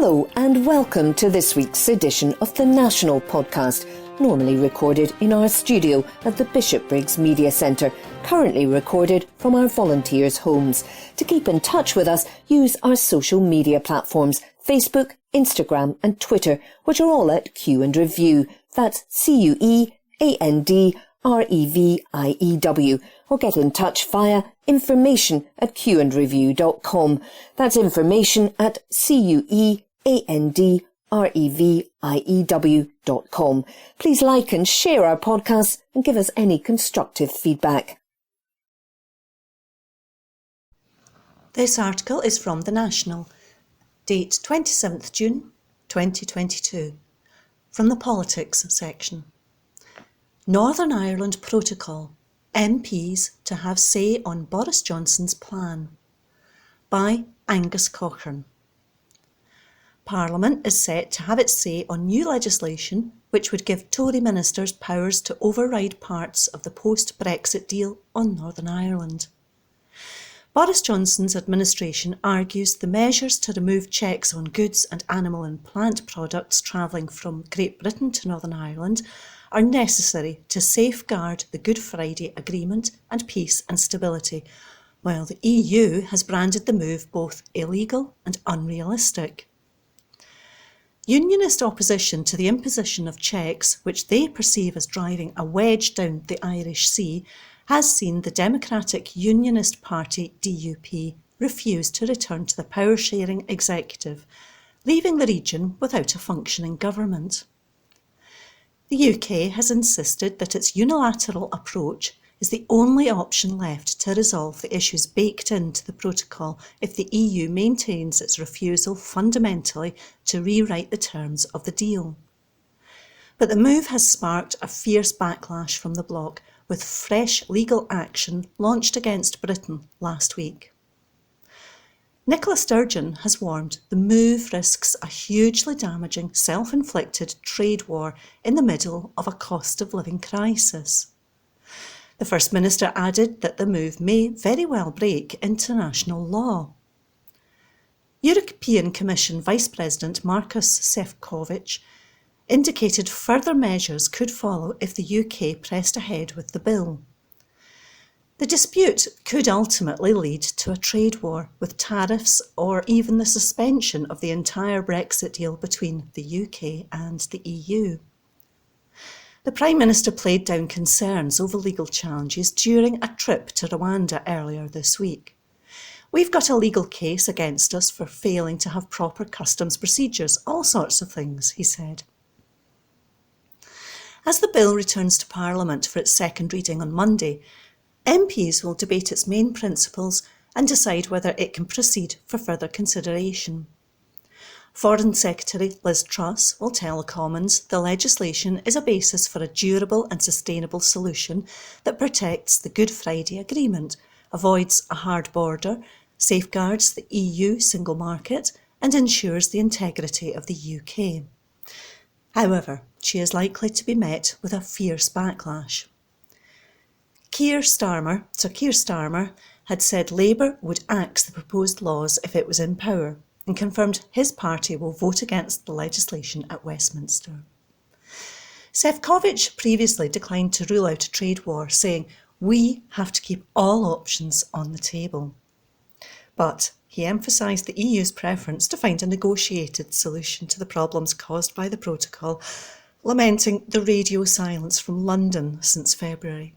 Hello and welcome to this week's edition of the National Podcast, normally recorded in our studio at the Bishopbriggs Media Centre, currently recorded from our volunteers' homes. To keep in touch with us, use our social media platforms, Facebook, Instagram and Twitter, which are all at Q and Review. That's CUEANDREVIEW. Or get in touch via information@qandreview.com. That's information@CUEANDREVIEW.com. Please like and share our podcasts and give us any constructive feedback. This article is from The National, date 27th June 2022, from the Politics section. Northern Ireland Protocol, MPs to have say on Boris Johnson's plan, by Angus Cochrane. Parliament is set to have its say on new legislation which would give Tory ministers powers to override parts of the post-Brexit deal on Northern Ireland. Boris Johnson's administration argues the measures to remove checks on goods and animal and plant products travelling from Great Britain to Northern Ireland are necessary to safeguard the Good Friday Agreement and peace and stability, while the EU has branded the move both illegal and unrealistic. Unionist opposition to the imposition of checks, which they perceive as driving a wedge down the Irish Sea, has seen the Democratic Unionist Party DUP refuse to return to the power-sharing executive, leaving the region without a functioning government. The UK has insisted that its unilateral approach is the only option left to resolve the issues baked into the protocol if the EU maintains its refusal fundamentally to rewrite the terms of the deal. But the move has sparked a fierce backlash from the bloc, with fresh legal action launched against Britain last week. Nicola Sturgeon has warned the move risks a hugely damaging self-inflicted trade war in the middle of a cost of living crisis. The First Minister added that the move may very well break international law. European Commission Vice President Markus Šefčovič indicated further measures could follow if the UK pressed ahead with the bill. The dispute could ultimately lead to a trade war with tariffs or even the suspension of the entire Brexit deal between the UK and the EU. The Prime Minister played down concerns over legal challenges during a trip to Rwanda earlier this week. "We've got a legal case against us for failing to have proper customs procedures, all sorts of things," he said. As the bill returns to Parliament for its second reading on Monday, MPs will debate its main principles and decide whether it can proceed for further consideration. Foreign Secretary Liz Truss will tell the Commons the legislation is a basis for a durable and sustainable solution that protects the Good Friday Agreement, avoids a hard border, safeguards the EU single market and ensures the integrity of the UK. However, she is likely to be met with a fierce backlash. Keir Starmer had said Labour would axe the proposed laws if it was in power and confirmed his party will vote against the legislation at Westminster. Šefčovič previously declined to rule out a trade war, saying, "We have to keep all options on the table." But he emphasised the EU's preference to find a negotiated solution to the problems caused by the protocol, lamenting the radio silence from London since February.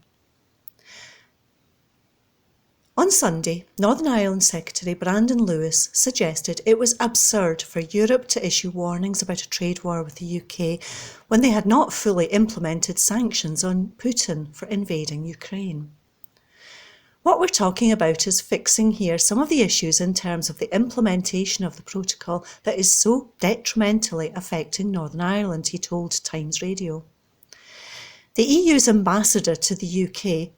On Sunday, Northern Ireland Secretary Brandon Lewis suggested it was absurd for Europe to issue warnings about a trade war with the UK when they had not fully implemented sanctions on Putin for invading Ukraine. What we're talking about is fixing here some of the issues in terms of the implementation of the protocol that is so detrimentally affecting Northern Ireland, he told Times Radio. The EU's ambassador to the UK,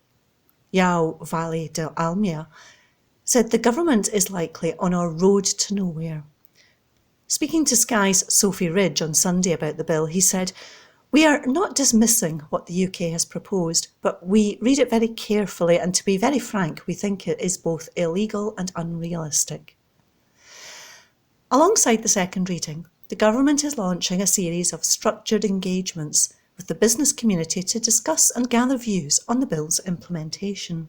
João Vale de Almeida, said the government is likely on a road to nowhere. Speaking to Sky's Sophie Ridge on Sunday about the bill, he said, "We are not dismissing what the UK has proposed, but we read it very carefully and to be very frank, we think it is both illegal and unrealistic." Alongside the second reading, the Government is launching a series of structured engagements with the business community to discuss and gather views on the bill's implementation.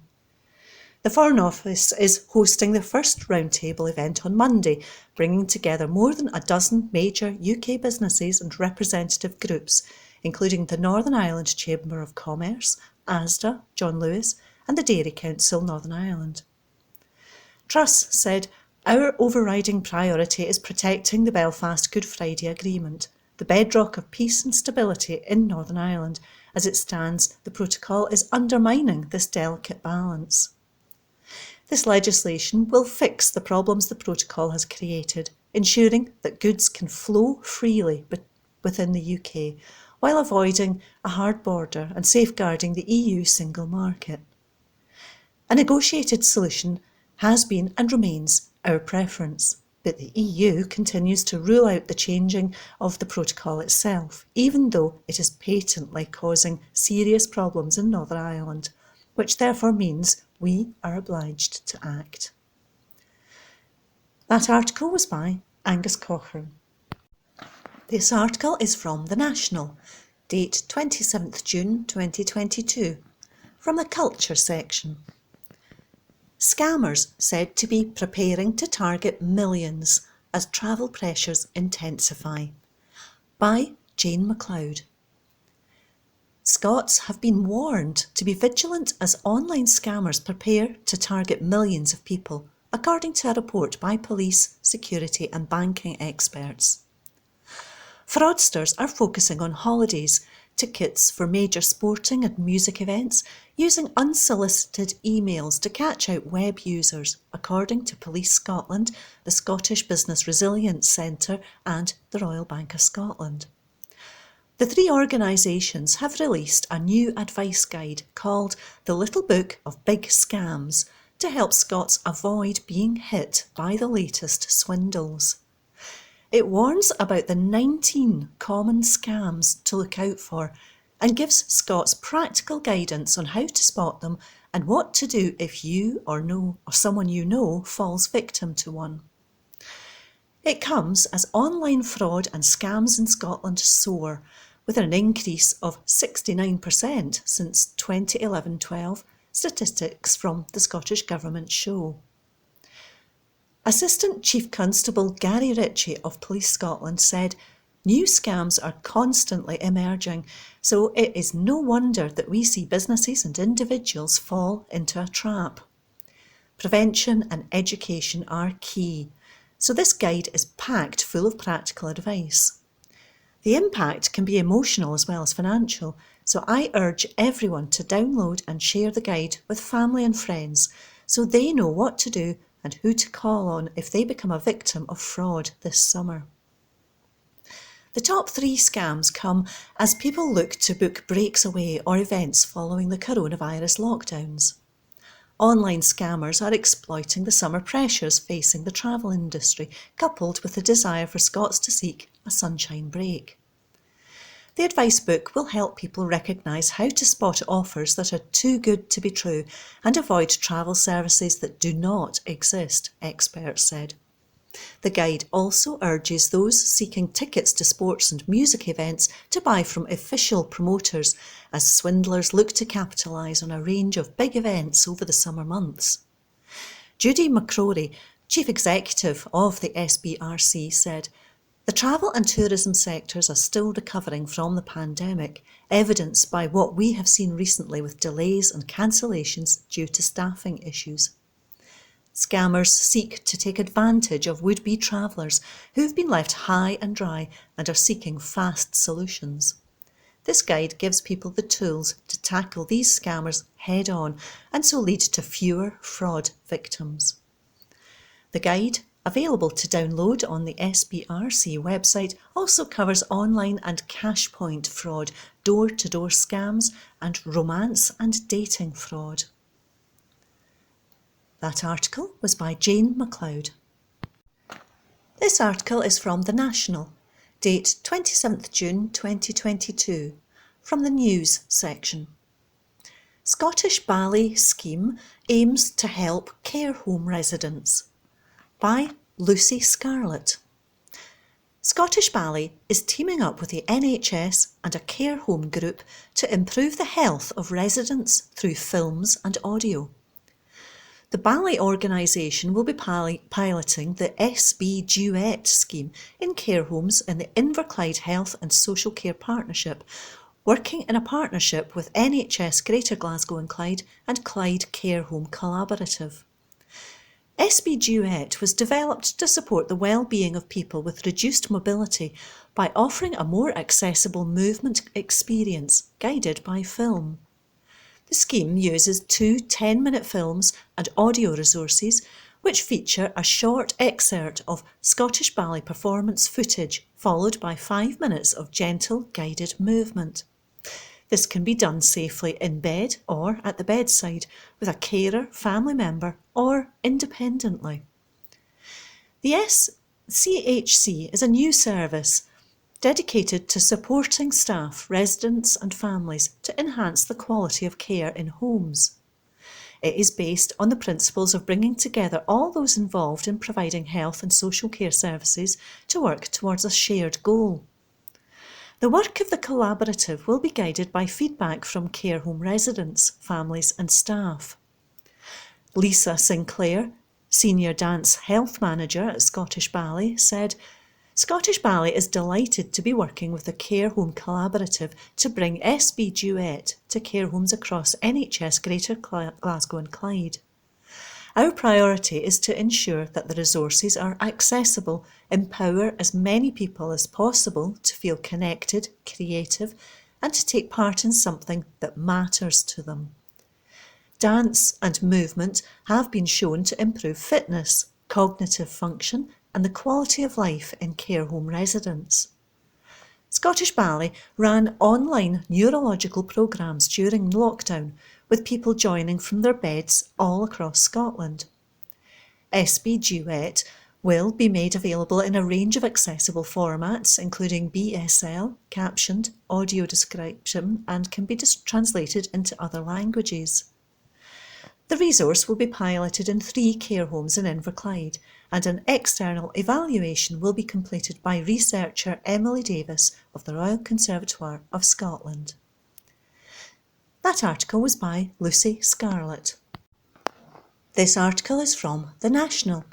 The Foreign Office is hosting the first roundtable event on Monday, bringing together more than a dozen major UK businesses and representative groups, including the Northern Ireland Chamber of Commerce, ASDA, John Lewis, and the Dairy Council Northern Ireland. Truss said, "Our overriding priority is protecting the Belfast Good Friday Agreement, the bedrock of peace and stability in Northern Ireland. As it stands, the protocol is undermining this delicate balance." This legislation will fix the problems the protocol has created, ensuring that goods can flow freely within the UK, while avoiding a hard border and safeguarding the EU single market. A negotiated solution has been and remains our preference, but the EU continues to rule out the changing of the protocol itself, even though it is patently causing serious problems in Northern Ireland, which therefore means we are obliged to act. That article was by Angus Cochrane. This article is from The National, date 27th June 2022, from the Culture section. Scammers said to be preparing to target millions as travel pressures intensify. By Jane MacLeod. Scots have been warned to be vigilant as online scammers prepare to target millions of people, according to a report by police, security and banking experts. Fraudsters are focusing on holidays, tickets for major sporting and music events, using unsolicited emails to catch out web users, according to Police Scotland, the Scottish Business Resilience Centre and the Royal Bank of Scotland. The three organisations have released a new advice guide called The Little Book of Big Scams to help Scots avoid being hit by the latest swindles. It warns about the 19 common scams to look out for and gives Scots practical guidance on how to spot them and what to do if you or someone you know falls victim to one. It comes as online fraud and scams in Scotland soar, with an increase of 69% since 2011-12, statistics from the Scottish Government show. Assistant Chief Constable Gary Ritchie of Police Scotland said, "New scams are constantly emerging, so it is no wonder that we see businesses and individuals fall into a trap. Prevention and education are key, so this guide is packed full of practical advice. The impact can be emotional as well as financial, so I urge everyone to download and share the guide with family and friends so they know what to do and who to call on if they become a victim of fraud this summer." The top three scams come as people look to book breaks away or events following the coronavirus lockdowns. Online scammers are exploiting the summer pressures facing the travel industry, coupled with the desire for Scots to seek a sunshine break. The advice book will help people recognise how to spot offers that are too good to be true and avoid travel services that do not exist, experts said. The guide also urges those seeking tickets to sports and music events to buy from official promoters, as swindlers look to capitalise on a range of big events over the summer months. Judy McCrory, Chief Executive of the SBRC, said, "The travel and tourism sectors are still recovering from the pandemic, evidenced by what we have seen recently with delays and cancellations due to staffing issues. Scammers seek to take advantage of would-be travellers who've been left high and dry and are seeking fast solutions. This guide gives people the tools to tackle these scammers head-on and so lead to fewer fraud victims." The guide, available to download on the SBRC website, also covers online and cash point fraud, door-to-door scams and romance and dating fraud. That article was by Jane MacLeod. This article is from The National, date 27th June 2022, from the News section. Scottish Ballet scheme aims to help care home residents. By Lucy Scarlett. Scottish Ballet is teaming up with the NHS and a care home group to improve the health of residents through films and audio. The ballet organisation will be piloting the SB Duet scheme in care homes in the Inverclyde Health and Social Care Partnership, working in a partnership with NHS Greater Glasgow and Clyde and Clyde Care Home Collaborative. SB Duet was developed to support the well-being of people with reduced mobility by offering a more accessible movement experience guided by film. The scheme uses 2 10-minute films and audio resources which feature a short excerpt of Scottish Ballet performance footage followed by 5 minutes of gentle guided movement. This can be done safely in bed or at the bedside with a carer, family member or independently. The SCHC is a new service dedicated to supporting staff, residents and families to enhance the quality of care in homes. It is based on the principles of bringing together all those involved in providing health and social care services to work towards a shared goal. The work of the collaborative will be guided by feedback from care home residents, families and staff. Lisa Sinclair, Senior Dance Health Manager at Scottish Ballet, said, "Scottish Ballet is delighted to be working with the Care Home Collaborative to bring SB Duet to care homes across NHS Greater Glasgow and Clyde. Our priority is to ensure that the resources are accessible, empower as many people as possible to feel connected, creative, and to take part in something that matters to them. Dance and movement have been shown to improve fitness, cognitive function, and the quality of life in care home residents." Scottish Ballet ran online neurological programmes during lockdown, with people joining from their beds all across Scotland. SB Duet will be made available in a range of accessible formats, including BSL, captioned, audio description, and can be translated into other languages. The resource will be piloted in 3 care homes in Inverclyde, and an external evaluation will be completed by researcher Emily Davis of the Royal Conservatoire of Scotland. That article was by Lucy Scarlett. This article is from The National,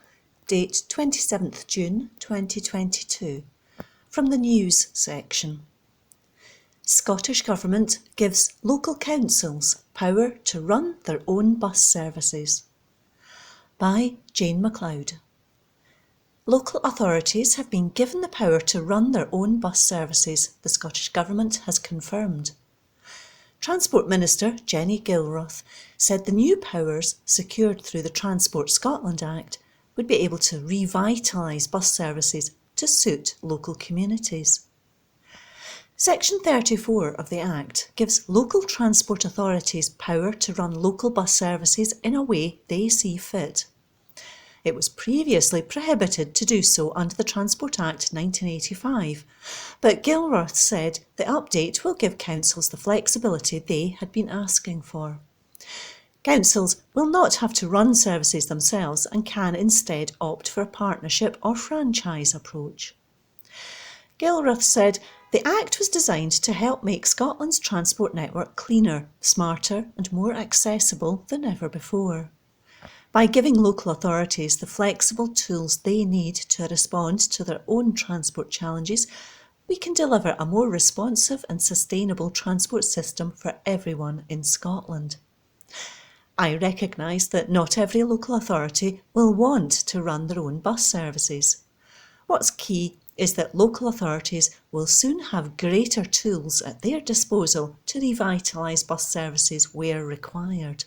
date 27th June 2022, from the News section. Scottish Government gives local councils power to run their own bus services. By Jane MacLeod. Local authorities have been given the power to run their own bus services, the Scottish Government has confirmed. Transport Minister Jenny Gilroth said the new powers, secured through the Transport Scotland Act, would be able to revitalise bus services to suit local communities. Section 34 of the Act gives local transport authorities power to run local bus services in a way they see fit. It was previously prohibited to do so under the Transport Act 1985, but Gilroth said the update will give councils the flexibility they had been asking for. Councils will not have to run services themselves and can instead opt for a partnership or franchise approach. Gilroth said the Act was designed to help make Scotland's transport network cleaner, smarter and more accessible than ever before. By giving local authorities the flexible tools they need to respond to their own transport challenges, we can deliver a more responsive and sustainable transport system for everyone in Scotland. I recognise that not every local authority will want to run their own bus services. What's key is that local authorities will soon have greater tools at their disposal to revitalise bus services where required.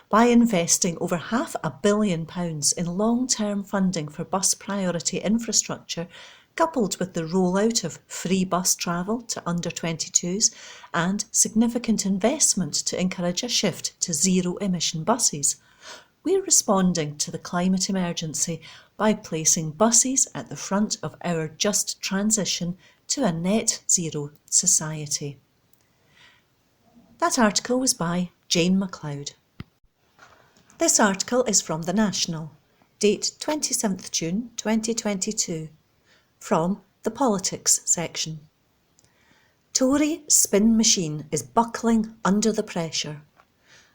By investing over £500 million in long-term funding for bus priority infrastructure, coupled with the rollout of free bus travel to under-22s and significant investment to encourage a shift to zero-emission buses, we're responding to the climate emergency by placing buses at the front of our just transition to a net zero society. That article was by Jane MacLeod. This article is from The National, date 27th June 2022, From the Politics section. Tory spin machine is buckling under the pressure,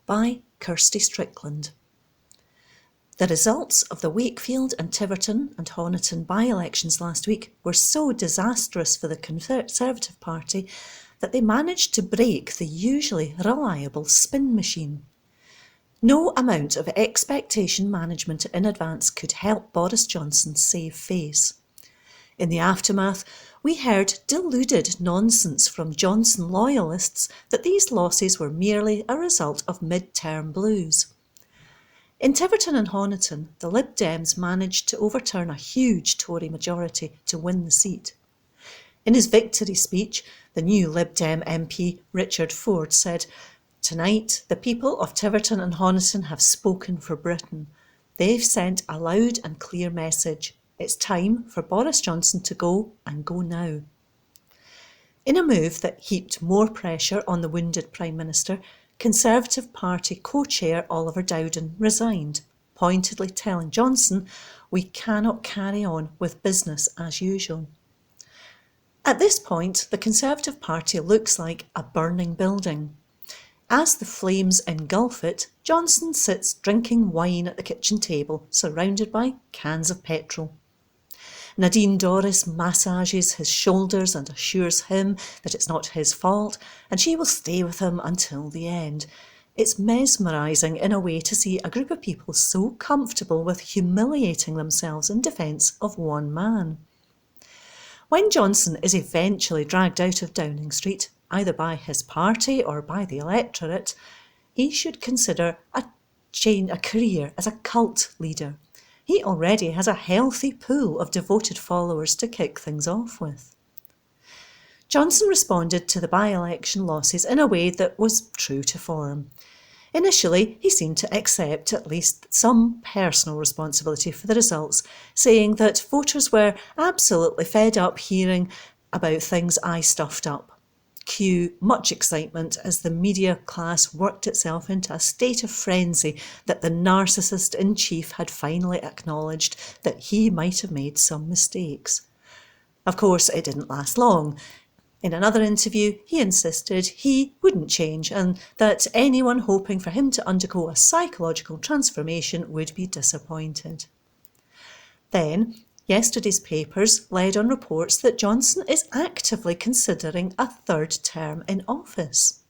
by Kirsty Strickland. The results of the Wakefield and Tiverton and Honiton by-elections last week were so disastrous for the Conservative Party that they managed to break the usually reliable spin machine. No amount of expectation management in advance could help Boris Johnson save face. In the aftermath, we heard deluded nonsense from Johnson loyalists that these losses were merely a result of mid-term blues. In Tiverton and Honiton, the Lib Dems managed to overturn a huge Tory majority to win the seat. In his victory speech, the new Lib Dem MP Richard Ford said, "Tonight, the people of Tiverton and Honiton have spoken for Britain. They've sent a loud and clear message. It's time for Boris Johnson to go, and go now." In a move that heaped more pressure on the wounded Prime Minister, Conservative Party co-chair Oliver Dowden resigned, pointedly telling Johnson, "We cannot carry on with business as usual." At this point, the Conservative Party looks like a burning building. As the flames engulf it, Johnson sits drinking wine at the kitchen table, surrounded by cans of petrol. Nadine Dorris massages his shoulders and assures him that it's not his fault, and she will stay with him until the end. It's mesmerising in a way to see a group of people so comfortable with humiliating themselves in defence of one man. When Johnson is eventually dragged out of Downing Street, either by his party or by the electorate, he should consider a career as a cult leader. He already has a healthy pool of devoted followers to kick things off with. Johnson responded to the by-election losses in a way that was true to form. Initially, he seemed to accept at least some personal responsibility for the results, saying that voters were absolutely fed up hearing about things I stuffed up. Cue much excitement as the media class worked itself into a state of frenzy that the narcissist-in-chief had finally acknowledged that he might have made some mistakes. Of course, it didn't last long. In another interview, he insisted he wouldn't change and that anyone hoping for him to undergo a psychological transformation would be disappointed. Then, yesterday's papers led on reports that Johnson is actively considering a third term in office.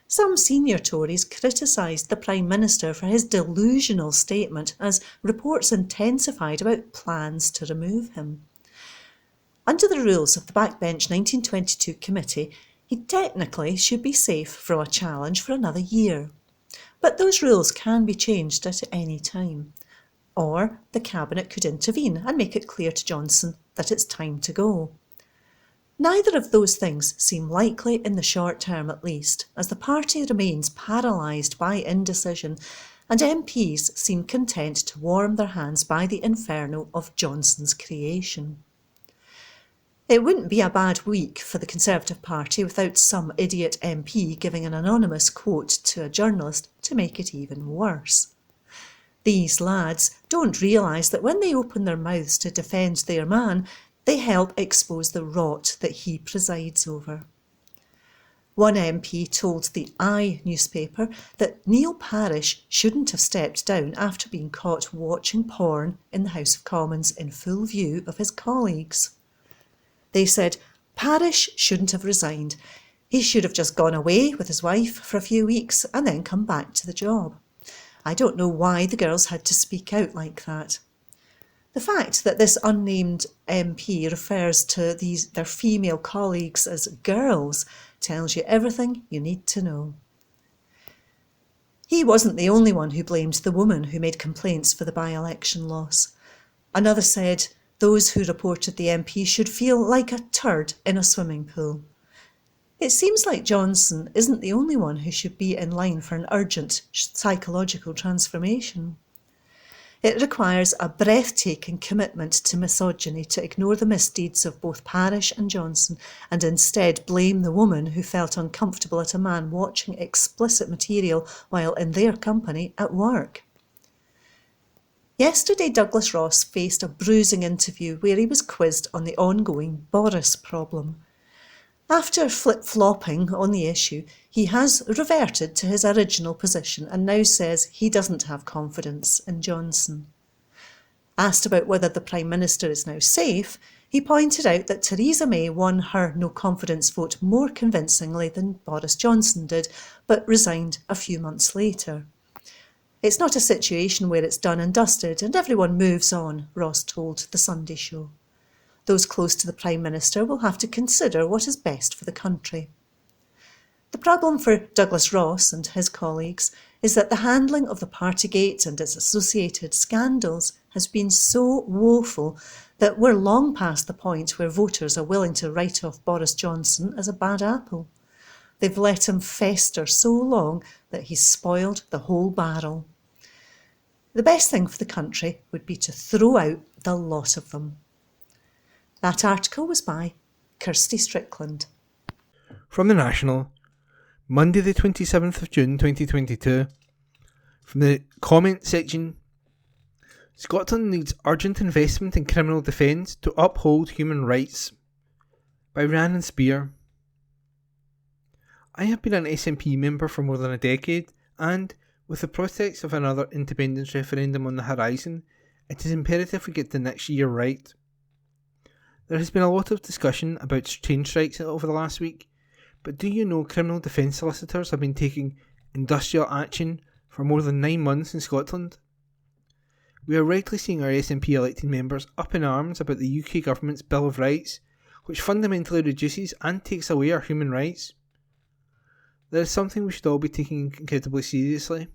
Some senior Tories criticised the Prime Minister for his delusional statement as reports intensified about plans to remove him. Under the rules of the Backbench 1922 committee, he technically should be safe from a challenge for another year. But those rules can be changed at any time. Or the Cabinet could intervene and make it clear to Johnson that it's time to go. Neither of those things seem likely in the short term at least, as the party remains paralysed by indecision and MPs seem content to warm their hands by the inferno of Johnson's creation. It wouldn't be a bad week for the Conservative Party without some idiot MP giving an anonymous quote to a journalist to make it even worse. These lads don't realise that when they open their mouths to defend their man, they help expose the rot that he presides over. One MP told the I newspaper that Neil Parish shouldn't have stepped down after being caught watching porn in the House of Commons in full view of his colleagues. They said Parish shouldn't have resigned. He should have just gone away with his wife for a few weeks and then come back to the job. I don't know why the girls had to speak out like that. The fact that this unnamed MP refers to their female colleagues as girls tells you everything you need to know. He wasn't the only one who blamed the woman who made complaints for the by-election loss. Another said those who reported the MP should feel like a turd in a swimming pool. It seems like Johnson isn't the only one who should be in line for an urgent psychological transformation. It requires a breathtaking commitment to misogyny to ignore the misdeeds of both Parish and Johnson and instead blame the woman who felt uncomfortable at a man watching explicit material while in their company at work. Yesterday, Douglas Ross faced a bruising interview where he was quizzed on the ongoing Boris problem. After flip-flopping on the issue, he has reverted to his original position and now says he doesn't have confidence in Johnson. Asked about whether the Prime Minister is now safe, he pointed out that Theresa May won her no-confidence vote more convincingly than Boris Johnson did, but resigned a few months later. It's not a situation where it's done and dusted and everyone moves on, Ross told The Sunday Show. Those close to the Prime Minister will have to consider what is best for the country. The problem for Douglas Ross and his colleagues is that the handling of the Partygate and its associated scandals has been so woeful that we're long past the point where voters are willing to write off Boris Johnson as a bad apple. They've let him fester so long that he's spoiled the whole barrel. The best thing for the country would be to throw out the lot of them. That article was by Kirsty Strickland. From The National, Monday the 27th of June 2022. From the comment section, Scotland needs urgent investment in criminal defence to uphold human rights. By Rhiannon Spear. I have been an SNP member for more than a decade and, with the prospects of another independence referendum on the horizon, it is imperative we get the next year right. There has been a lot of discussion about train strikes over the last week, but do you know criminal defence solicitors have been taking industrial action for more than 9 months in Scotland? We are rightly seeing our SNP elected members up in arms about the UK government's Bill of Rights, which fundamentally reduces and takes away our human rights. There is something we should all be taking incredibly seriously.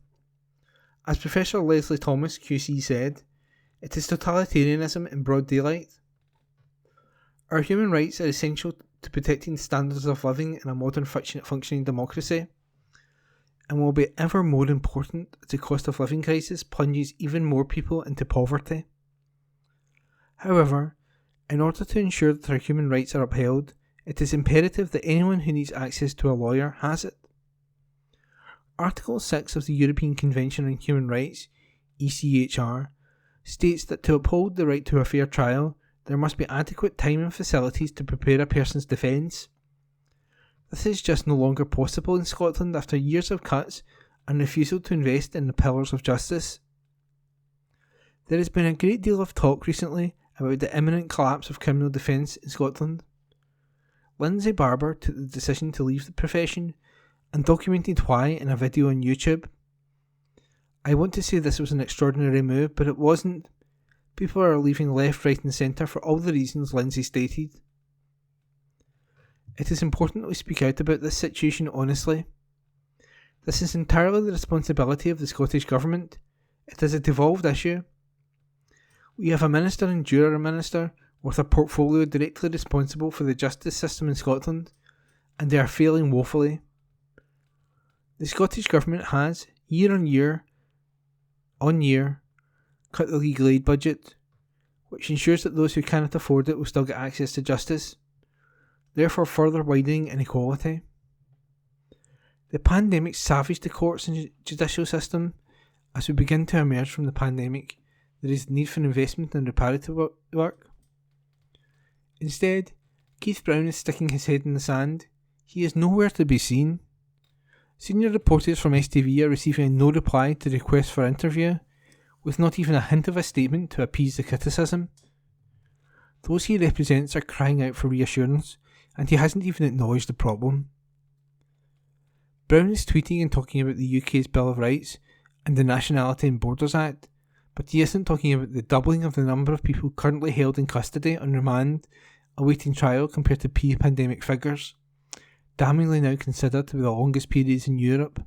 As Professor Leslie Thomas QC said, it is totalitarianism in broad daylight. Our human rights are essential to protecting the standards of living in a modern functioning democracy, and will be ever more important as the cost of living crisis plunges even more people into poverty. However, in order to ensure that our human rights are upheld, it is imperative that anyone who needs access to a lawyer has it. Article 6 of the European Convention on Human Rights, ECHR, states that to uphold the right to a fair trial, there must be adequate time and facilities to prepare a person's defence. This is just no longer possible in Scotland after years of cuts and refusal to invest in the pillars of justice. There has been a great deal of talk recently about the imminent collapse of criminal defence in Scotland. Lindsay Barber took the decision to leave the profession and documented why in a video on YouTube. I want to say this was an extraordinary move, but it wasn't. People are leaving left, right and centre for all the reasons Lindsay stated. It is important that we speak out about this situation honestly. This is entirely the responsibility of the Scottish Government. It is a devolved issue. We have a Minister and Juror Minister with a portfolio directly responsible for the justice system in Scotland, and they are failing woefully. The Scottish Government has, year on year, cut the legal aid budget, which ensures that those who cannot afford it will still get access to justice, therefore further widening inequality. The pandemic savaged the courts and judicial system. As we begin to emerge from the pandemic, there is need for investment in reparative work. Instead, Keith Brown is sticking his head in the sand. He is nowhere to be seen. Senior reporters from STV are receiving no reply to requests for interview, with not even a hint of a statement to appease the criticism. Those he represents are crying out for reassurance, and he hasn't even acknowledged the problem. Brown is tweeting and talking about the UK's Bill of Rights and the Nationality and Borders Act, but he isn't talking about the doubling of the number of people currently held in custody on remand awaiting trial compared to pre-pandemic figures, damningly now considered to be the longest periods in Europe.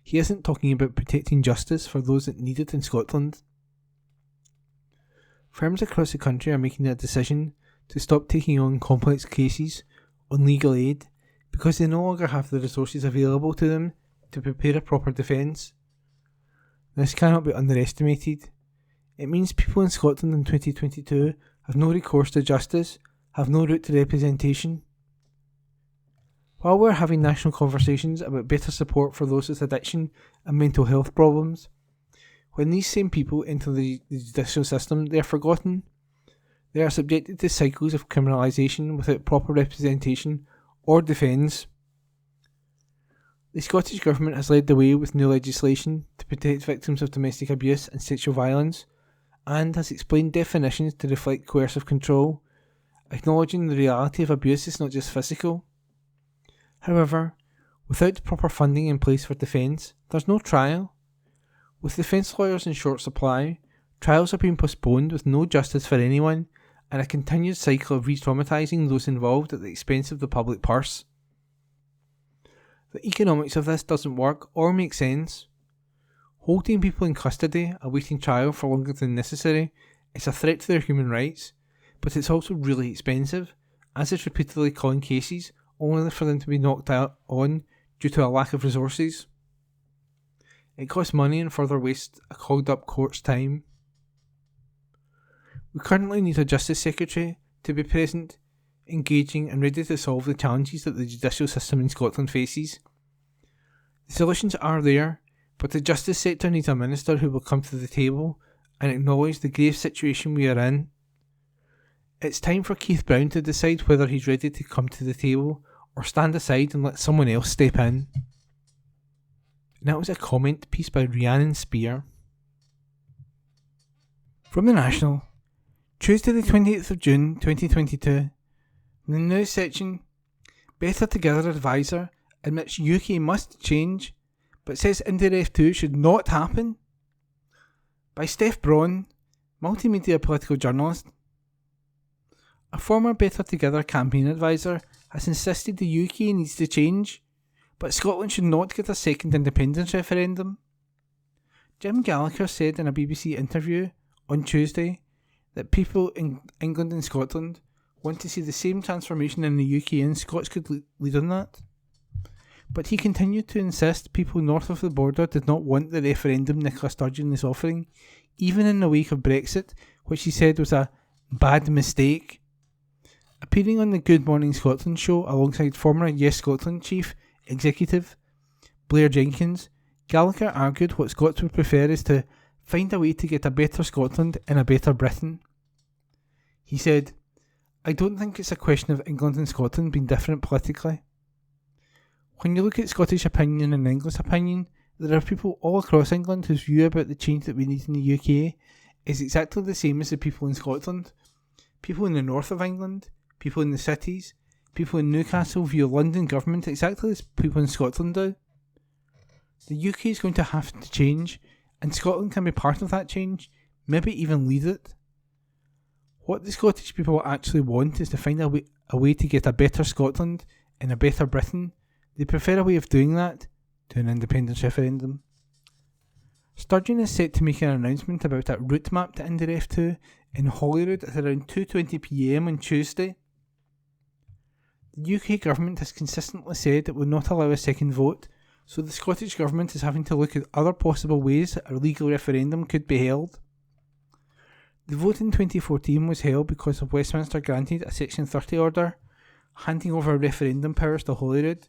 He isn't talking about protecting justice for those that need it in Scotland. Firms across the country are making a decision to stop taking on complex cases on legal aid because they no longer have the resources available to them to prepare a proper defence. This cannot be underestimated. It means people in Scotland in 2022 have no recourse to justice, have no route to representation. While we're having national conversations about better support for those with addiction and mental health problems, When these same people enter the judicial system, they are forgotten. They are subjected to cycles of criminalisation without proper representation or defence. The Scottish Government has led the way with new legislation to protect victims of domestic abuse and sexual violence, and has explained definitions to reflect coercive control, acknowledging the reality of abuse is not just physical. However, without proper funding in place for defence, there's no trial. With defence lawyers in short supply, trials are being postponed with no justice for anyone, and a continued cycle of re-traumatising those involved at the expense of the public purse. The economics of this doesn't work or make sense. Holding people in custody, awaiting trial for longer than necessary, is a threat to their human rights, but it's also really expensive, as is repeatedly calling cases only for them to be knocked out on due to a lack of resources. It costs money and further wastes a clogged up court's time. We currently need a Justice Secretary to be present, engaging and ready to solve the challenges that the judicial system in Scotland faces. The solutions are there, but the justice sector needs a minister who will come to the table and acknowledge the grave situation we are in. It's time for Keith Brown to decide whether he's ready to come to the table or stand aside and let someone else step in. And that was a comment piece by Rhiannon Spear. From the National, Tuesday the 28th of June 2022. In the news section, Better Together advisor admits UK must change, but says India F2 should not happen. By Steph Braun, multimedia political journalist. A former Better Together campaign advisor has insisted the UK needs to change, but Scotland should not get a second independence referendum. Jim Gallagher said in a BBC interview on Tuesday that people in England and Scotland want to see the same transformation in the UK and Scots could lead on that. But he continued to insist people north of the border did not want the referendum Nicola Sturgeon is offering, even in the wake of Brexit, which he said was a bad mistake. Appearing on the Good Morning Scotland show alongside former Yes Scotland chief executive Blair Jenkins, Gallagher argued what Scots would prefer is to find a way to get a better Scotland and a better Britain. He said, "I don't think it's a question of England and Scotland being different politically. When you look at Scottish opinion and English opinion, there are people all across England whose view about the change that we need in the UK is exactly the same as the people in Scotland. People in the north of England, people in the cities, people in Newcastle view London government exactly as people in Scotland do. The UK is going to have to change, and Scotland can be part of that change, maybe even lead it. What the Scottish people actually want is to find a way to get a better Scotland and a better Britain. They prefer a way of doing that to an independence referendum." Sturgeon is set to make an announcement about a route map to India F2 in Holyrood at around 2:20pm on Tuesday. The UK government has consistently said it will not allow a second vote, so the Scottish government is having to look at other possible ways a legal referendum could be held. The vote in 2014 was held because of Westminster granted a Section 30 order, handing over referendum powers to Holyrood,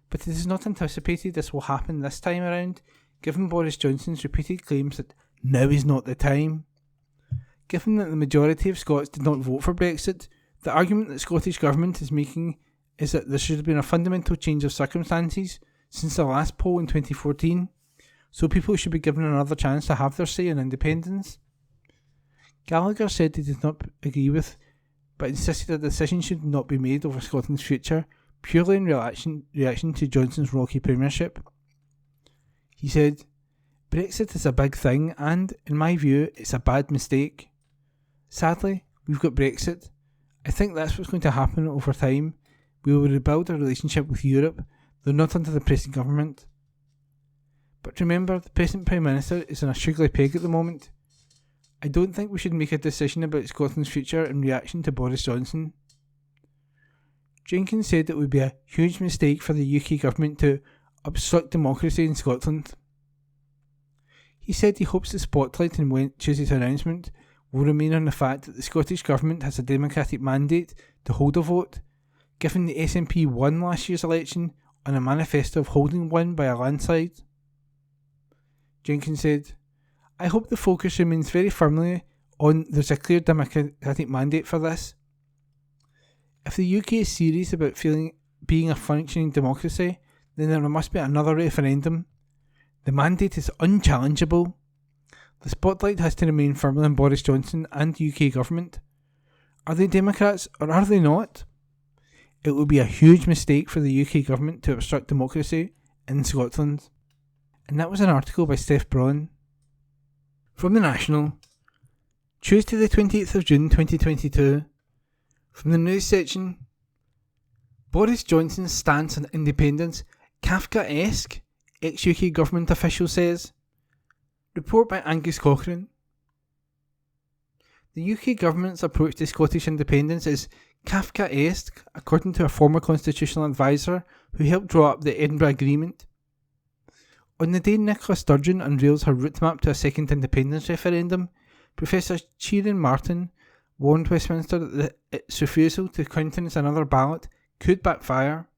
but it is not anticipated this will happen this time around, given Boris Johnson's repeated claims that now is not the time. Given that the majority of Scots did not vote for Brexit, the argument that the Scottish Government is making is that there should have been a fundamental change of circumstances since the last poll in 2014, so people should be given another chance to have their say on independence. Gallagher said he did not agree with, but insisted a decision should not be made over Scotland's future, purely in reaction to Johnson's rocky premiership. He said, "Brexit is a big thing and, in my view, it's a bad mistake. Sadly, we've got Brexit. I think that's what's going to happen over time. We will rebuild our relationship with Europe, though not under the present government. But remember, the present Prime Minister is on a sugary peg at the moment. I don't think we should make a decision about Scotland's future in reaction to Boris Johnson." Jenkins said it would be a huge mistake for the UK government to obstruct democracy in Scotland. He said he hopes the spotlight in Tuesday's announcement will remain on the fact that the Scottish Government has a democratic mandate to hold a vote, given the SNP won last year's election on a manifesto of holding one by a landslide. Jenkins said, I hope the focus remains very firmly on there's a clear democratic mandate for this. If the UK is serious about being a functioning democracy, then there must be another referendum. The mandate is unchallengeable. The spotlight has to remain firmly on Boris Johnson and the UK government. Are they Democrats or are they not? It would be a huge mistake for the UK government to obstruct democracy in Scotland. And that was an article by Steph Braun. From the National, Tuesday the 28th of June 2022. From the news section, Boris Johnson's stance on independence Kafkaesque, ex-UK government official says. Report by Angus Cochrane. The UK government's approach to Scottish independence is Kafkaesque, according to a former constitutional advisor who helped draw up the Edinburgh Agreement. On the day Nicola Sturgeon unveils her route map to a second independence referendum, Professor Ciaran Martin warned Westminster that its refusal to countenance another ballot could backfire.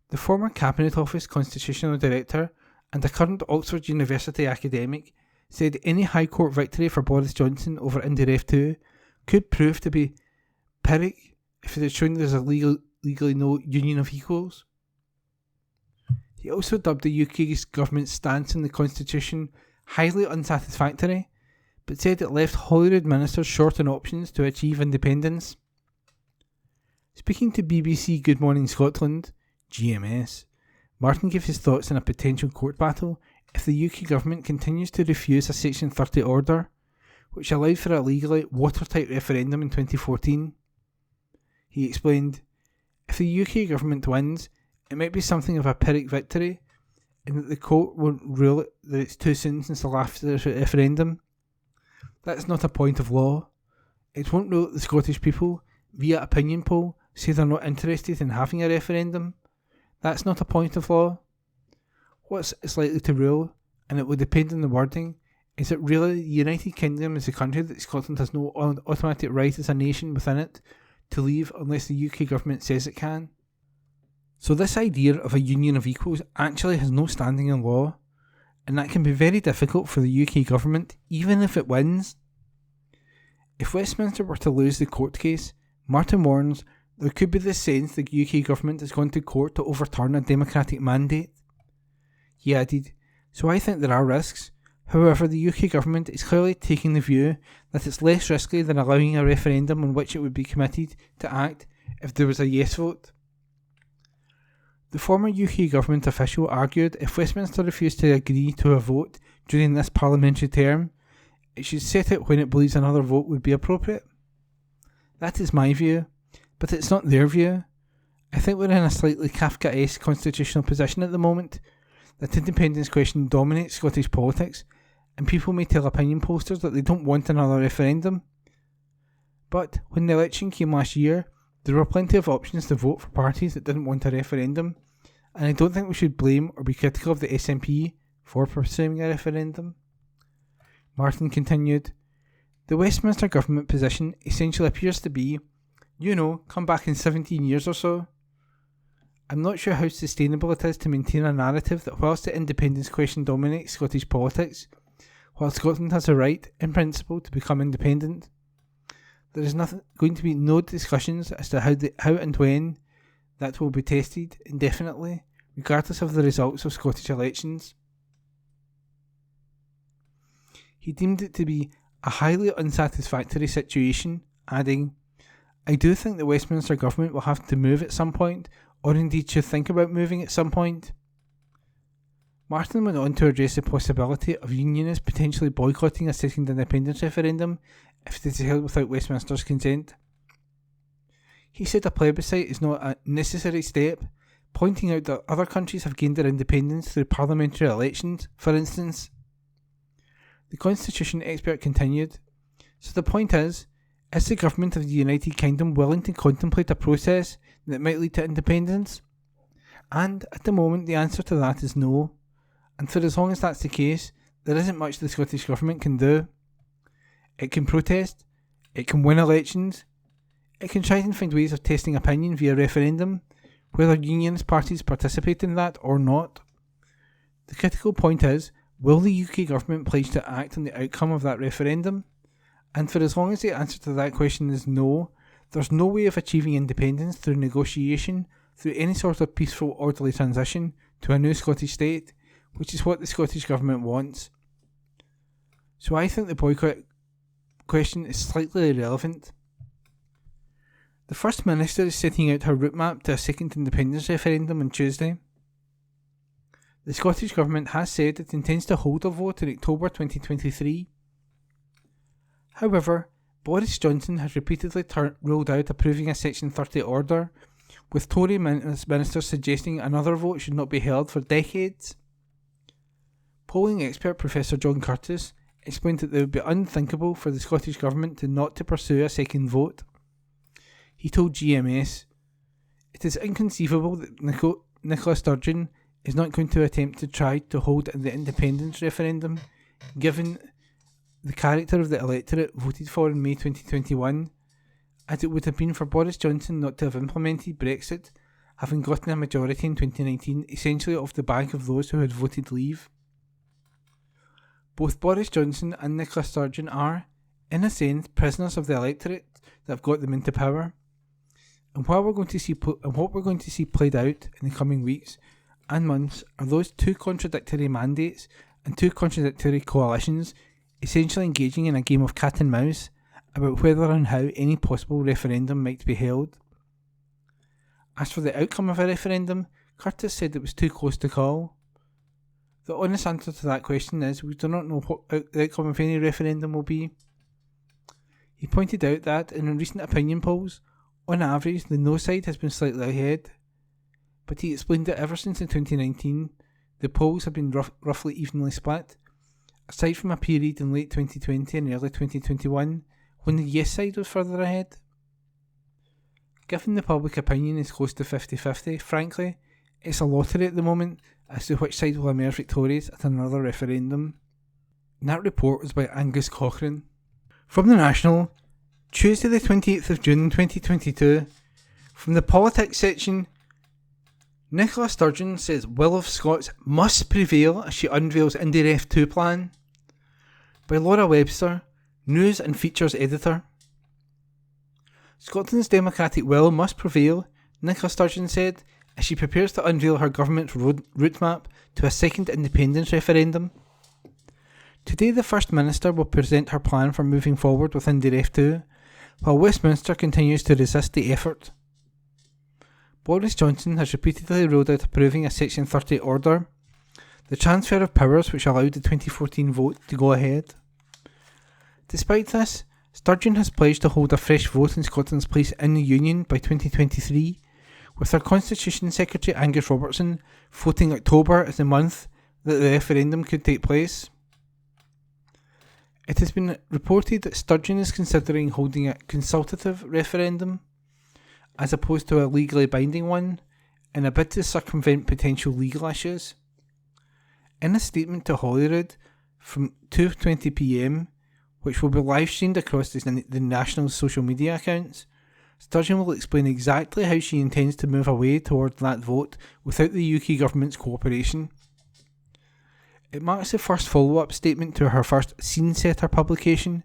The former Cabinet Office Constitutional Director and a current Oxford University academic said any High Court victory for Boris Johnson over Indy 2 could prove to be Pyrrhic if it is shown there is legally no union of equals. He also dubbed the UK's government's stance on the constitution highly unsatisfactory, but said it left Holyrood ministers short on options to achieve independence. Speaking to BBC Good Morning Scotland, GMS, Martin gave his thoughts on a potential court battle if the UK government continues to refuse a Section 30 order, which allowed for a legally watertight referendum in 2014. He explained, if the UK government wins, it might be something of a Pyrrhic victory, in that the court won't rule that it's too soon since the last referendum. That's not a point of law. It won't rule that the Scottish people, via opinion poll, say they're not interested in having a referendum. That's not a point of law. What it's likely to rule, and it will depend on the wording, is that really the United Kingdom is a country that Scotland has no automatic right as a nation within it to leave unless the UK government says it can. So this idea of a union of equals actually has no standing in law, and that can be very difficult for the UK government even if it wins. If Westminster were to lose the court case, Martin warns there could be the sense the UK government has gone to court to overturn a democratic mandate. He added, so I think there are risks. However, the UK government is clearly taking the view that it's less risky than allowing a referendum on which it would be committed to act if there was a yes vote. The former UK government official argued if Westminster refused to agree to a vote during this parliamentary term, it should set out when it believes another vote would be appropriate. That is my view, but it's not their view. I think we're in a slightly Kafkaesque constitutional position at the moment. That independence question dominates Scottish politics, and people may tell opinion posters that they don't want another referendum. But when the election came last year, there were plenty of options to vote for parties that didn't want a referendum, and I don't think we should blame or be critical of the SNP for pursuing a referendum. Martin continued, the Westminster government position essentially appears to be, come back in 17 years or so. I'm not sure how sustainable it is to maintain a narrative that whilst the independence question dominates Scottish politics, while Scotland has a right, in principle, to become independent, there is going to be no discussions as to how and when that will be tested indefinitely, regardless of the results of Scottish elections. He deemed it to be a highly unsatisfactory situation, adding, I do think the Westminster government will have to move at some point, or indeed should think about moving at some point. Martin went on to address the possibility of unionists potentially boycotting a second independence referendum if it is held without Westminster's consent. He said a plebiscite is not a necessary step, pointing out that other countries have gained their independence through parliamentary elections, for instance. The constitution expert continued, so the point is the government of the United Kingdom willing to contemplate a process that might lead to independence? And at the moment the answer to that is no, and for as long as that's the case, there isn't much the Scottish government can do. It can protest, it can win elections, it can try and find ways of testing opinion via referendum, whether unionist parties participate in that or not. The critical point is, Will the UK government pledge to act on the outcome of that referendum? And for as long as the answer to that question is no, there's no way of achieving independence through negotiation, through any sort of peaceful, orderly transition to a new Scottish state, which is what the Scottish government wants. So I think the boycott question is slightly irrelevant. The First Minister is setting out her route map to a second independence referendum on Tuesday. The Scottish Government has said it intends to hold a vote in October 2023. However, Boris Johnson has repeatedly ruled out approving a Section 30 order, with Tory ministers suggesting another vote should not be held for decades. Polling expert Professor John Curtis explained that it would be unthinkable for the Scottish Government not to pursue a second vote. He told GMS, "It is inconceivable that Nicola Sturgeon is not going to attempt to try to hold the independence referendum, given the character of the electorate voted for in May 2021, as it would have been for Boris Johnson not to have implemented Brexit, having gotten a majority in 2019, essentially off the back of those who had voted leave. Both Boris Johnson and Nicola Sturgeon are, in a sense, prisoners of the electorate that have got them into power. And what we're going to see played out in the coming weeks and months are those two contradictory mandates and two contradictory coalitions essentially engaging in a game of cat and mouse about whether and how any possible referendum might be held. As for the outcome of a referendum, Curtis said it was too close to call. The honest answer to that question is we do not know what the outcome of any referendum will be. He pointed out that in recent opinion polls, on average the no side has been slightly ahead, but he explained that ever since in 2019 the polls have been roughly evenly split, aside from a period in late 2020 and early 2021 when the yes side was further ahead. Given the public opinion is close to 50-50, frankly, it's a lottery at the moment as to which side will emerge victorious at another referendum. And that report was by Angus Cochrane. From the National, Tuesday the 28th of June 2022, from the politics section, Nicola Sturgeon says will of Scots must prevail as she unveils Indie Ref 2 plan. By Laura Webster, News and Features Editor. Scotland's democratic will must prevail, Nicola Sturgeon said, as she prepares to unveil her government's route map to a second independence referendum. Today the First Minister will present her plan for moving forward with Indie Ref 2, while Westminster continues to resist the effort. Boris Johnson has repeatedly ruled out approving a Section 30 order, the transfer of powers which allowed the 2014 vote to go ahead. Despite this, Sturgeon has pledged to hold a fresh vote in Scotland's place in the Union by 2023, with her Constitution Secretary Angus Robertson voting October as the month that the referendum could take place. It has been reported that Sturgeon is considering holding a consultative referendum, as opposed to a legally binding one, in a bid to circumvent potential legal issues. In a statement to Holyrood from 2:20pm, which will be live streamed across the National's social media accounts, Sturgeon will explain exactly how she intends to move away towards that vote without the UK government's cooperation. It marks the first follow-up statement to her first Scene Setter publication,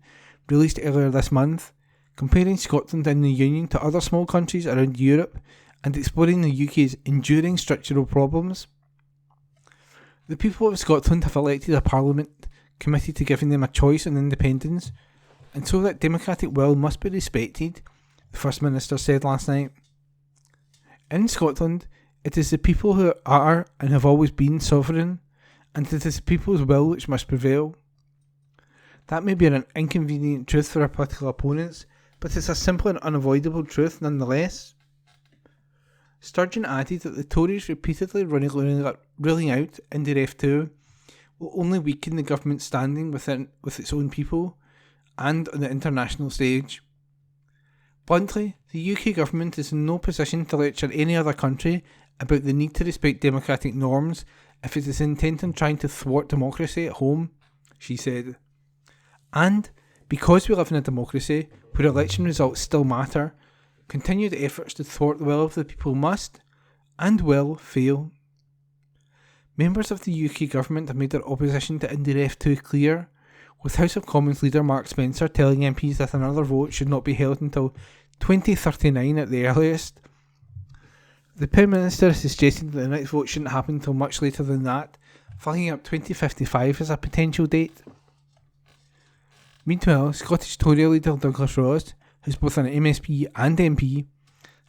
released earlier this month, comparing Scotland and the Union to other small countries around Europe and exploring the UK's enduring structural problems. The people of Scotland have elected a parliament committed to giving them a choice on independence, and so that democratic will must be respected, the First Minister said last night. In Scotland, it is the people who are and have always been sovereign, and it is the people's will which must prevail. That may be an inconvenient truth for our political opponents, but it's a simple and unavoidable truth nonetheless. Sturgeon added that the Tories repeatedly ruling out Indie Ref 2 will only weaken the government's standing with its own people and on the international stage. Bluntly, the UK government is in no position to lecture any other country about the need to respect democratic norms if it is intent on trying to thwart democracy at home, she said. And, because we live in a democracy where election results still matter, continued efforts to thwart the will of the people must, and will, fail. Members of the UK government have made their opposition to IndyRef 2 clear, with House of Commons leader Mark Spencer telling MPs that another vote should not be held until 2039 at the earliest. The Prime Minister is suggesting that the next vote shouldn't happen until much later than that, flagging up 2055 as a potential date. Meanwhile, Scottish Tory leader Douglas Ross, who's both an MSP and MP,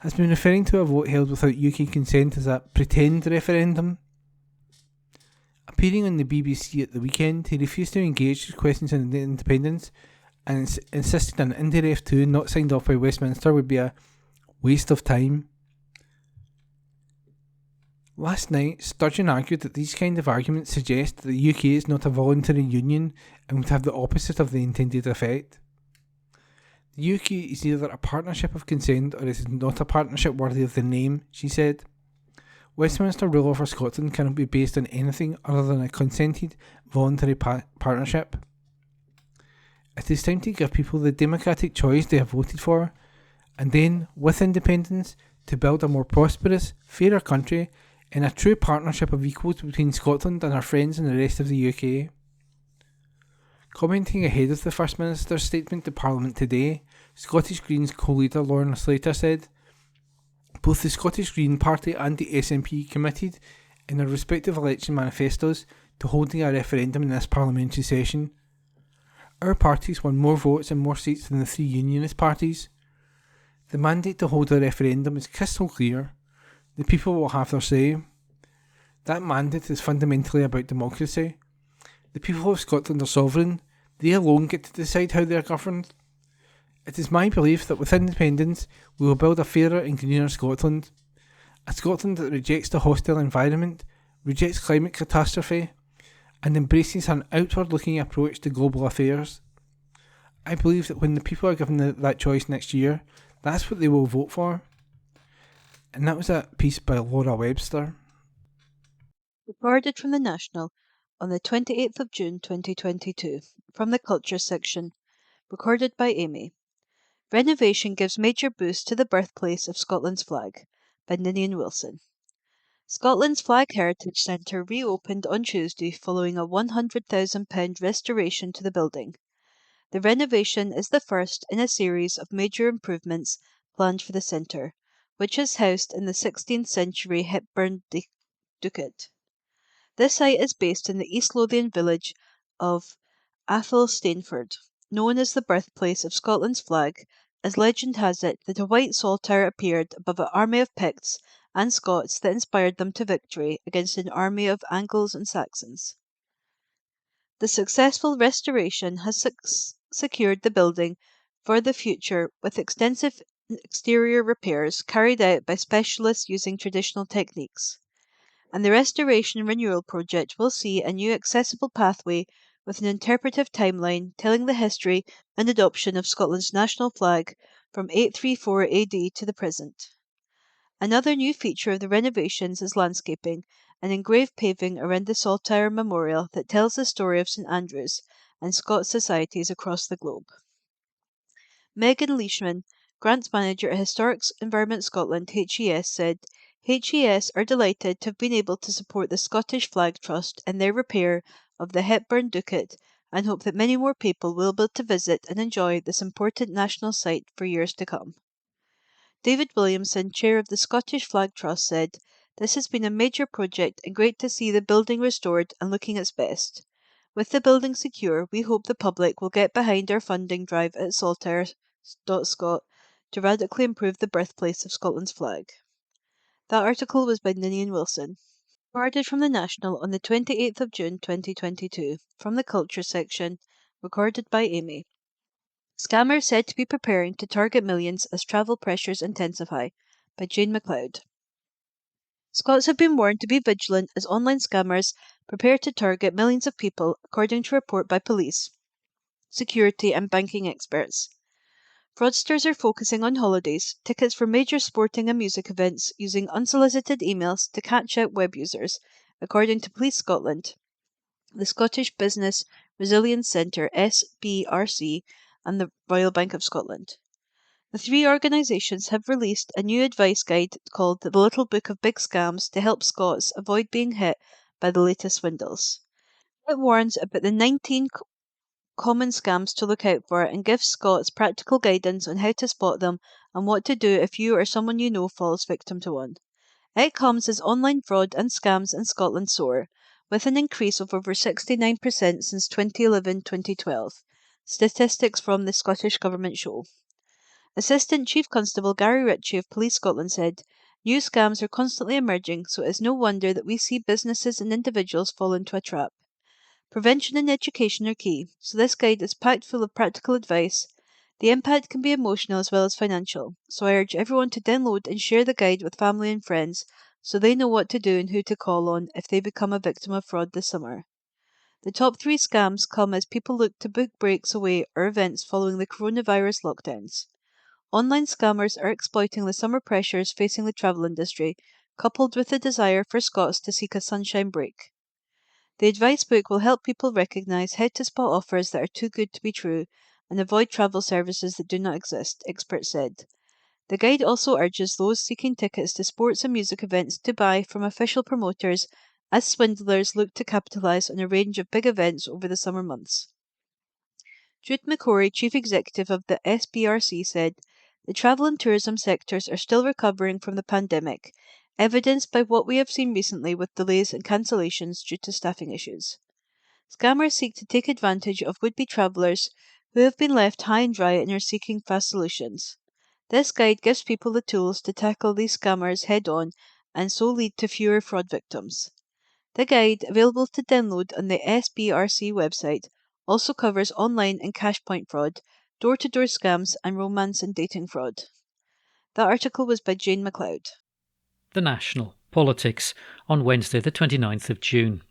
has been referring to a vote held without UK consent as a pretend referendum. Appearing on the BBC at the weekend, he refused to engage with questions on independence and insisted an IndyRef 2 not signed off by Westminster would be a waste of time. Last night, Sturgeon argued that these kind of arguments suggest that the UK is not a voluntary union and would have the opposite of the intended effect. The UK is either a partnership of consent or it is not a partnership worthy of the name, she said. Westminster rule over Scotland cannot be based on anything other than a consented, voluntary partnership. It is time to give people the democratic choice they have voted for, and then, with independence, to build a more prosperous, fairer country in a true partnership of equals between Scotland and our friends in the rest of the UK. Commenting ahead of the First Minister's statement to Parliament today, Scottish Greens co-leader Lorna Slater said, "Both the Scottish Green Party and the SNP committed, in their respective election manifestos, to holding a referendum in this parliamentary session. Our parties won more votes and more seats than the three unionist parties. The mandate to hold a referendum is crystal clear. The people will have their say. That mandate is fundamentally about democracy. The people of Scotland are sovereign. They alone get to decide how they are governed. It is my belief that with independence, we will build a fairer and greener Scotland. A Scotland that rejects the hostile environment, rejects climate catastrophe, and embraces an outward-looking approach to global affairs. I believe that when the people are given that choice next year, that's what they will vote for." And that was a piece by Laura Webster. Recorded from the National on the 28th of June 2022, from the Culture section, recorded by Amy. Renovation gives major boost to the birthplace of Scotland's flag, by Ninian Wilson. Scotland's Flag Heritage Centre reopened on Tuesday following a £100,000 restoration to the building. The renovation is the first in a series of major improvements planned for the centre, which is housed in the 16th century Hepburn Ducat. This site is based in the East Lothian village of Athelstaneford, known as the birthplace of Scotland's flag, as legend has it that a white saltire appeared above an army of Picts and Scots that inspired them to victory against an army of Angles and Saxons. The successful restoration has secured the building for the future with extensive exterior repairs carried out by specialists using traditional techniques. And the Restoration Renewal Project will see a new accessible pathway with an interpretive timeline telling the history and adoption of Scotland's national flag from 834 AD to the present. Another new feature of the renovations is landscaping and engraved paving around the Saltire Memorial that tells the story of St Andrews and Scots societies across the globe. Megan Leishman, Grants Manager at Historic Environment Scotland, HES, said, HES are delighted to have been able to support the Scottish Flag Trust in their repair of the Hepburn Ducat and hope that many more people will be able to visit and enjoy this important national site for years to come. David Williamson, Chair of the Scottish Flag Trust, said, "This has been a major project and great to see the building restored and looking its best. With the building secure, we hope the public will get behind our funding drive at saltire.scot to radically improve the birthplace of Scotland's flag." That article was by Ninian Wilson. Recorded from the National on the 28th of June 2022, from the Culture section, recorded by Amy. Scammers said to be preparing to target millions as travel pressures intensify, by Jane MacLeod. Scots have been warned to be vigilant as online scammers prepare to target millions of people, according to a report by police, security and banking experts. Fraudsters are focusing on holidays, tickets for major sporting and music events, using unsolicited emails to catch out web users, according to Police Scotland, the Scottish Business Resilience Centre (SBRC), and the Royal Bank of Scotland. The three organisations have released a new advice guide called The Little Book of Big Scams to help Scots avoid being hit by the latest swindles. It warns about the 19 common scams to look out for and gives Scots practical guidance on how to spot them and what to do if you or someone you know falls victim to one. It comes as online fraud and scams in Scotland soar, with an increase of over 69% since 2011-2012, statistics from the Scottish Government show. Assistant Chief Constable Gary Ritchie of Police Scotland said, "New scams are constantly emerging, so it is no wonder that we see businesses and individuals fall into a trap. Prevention and education are key, so this guide is packed full of practical advice. The impact can be emotional as well as financial, so I urge everyone to download and share the guide with family and friends so they know what to do and who to call on if they become a victim of fraud this summer." The top 3 scams come as people look to book breaks away or events following the coronavirus lockdowns. Online scammers are exploiting the summer pressures facing the travel industry, coupled with the desire for Scots to seek a sunshine break. The advice book will help people recognise how to spot offers that are too good to be true and avoid travel services that do not exist, experts said. The guide also urges those seeking tickets to sports and music events to buy from official promoters as swindlers look to capitalise on a range of big events over the summer months. Jude McCrory, Chief Executive of the SBRC, said, "The travel and tourism sectors are still recovering from the pandemic, evidenced by what we have seen recently with delays and cancellations due to staffing issues. Scammers seek to take advantage of would-be travellers who have been left high and dry and are seeking fast solutions. This guide gives people the tools to tackle these scammers head-on and so lead to fewer fraud victims." The guide, available to download on the SBRC website, also covers online and cash point fraud, door-to-door scams and romance and dating fraud. The article was by Jane MacLeod. The National Politics on Wednesday the 29th of June.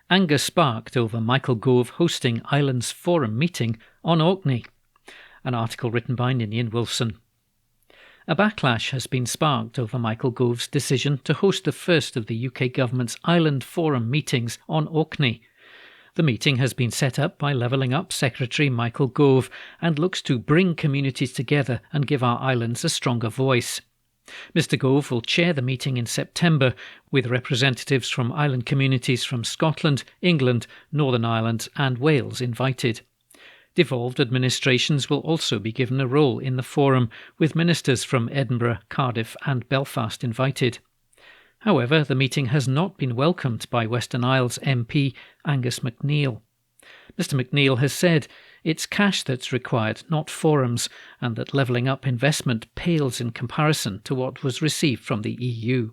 Anger sparked over Michael Gove hosting Islands Forum meeting on Orkney. An article written by Ninian Wilson. A backlash has been sparked over Michael Gove's decision to host the first of the UK government's Island Forum meetings on Orkney. The meeting has been set up by Levelling Up Secretary Michael Gove and looks to bring communities together and give our islands a stronger voice. Mr Gove will chair the meeting in September with representatives from island communities from Scotland, England, Northern Ireland and Wales invited. Devolved administrations will also be given a role in the forum, with ministers from Edinburgh, Cardiff and Belfast invited. However, the meeting has not been welcomed by Western Isles MP Angus MacNeil. Mr MacNeil has said it's cash that's required, not forums, and that Levelling Up investment pales in comparison to what was received from the EU.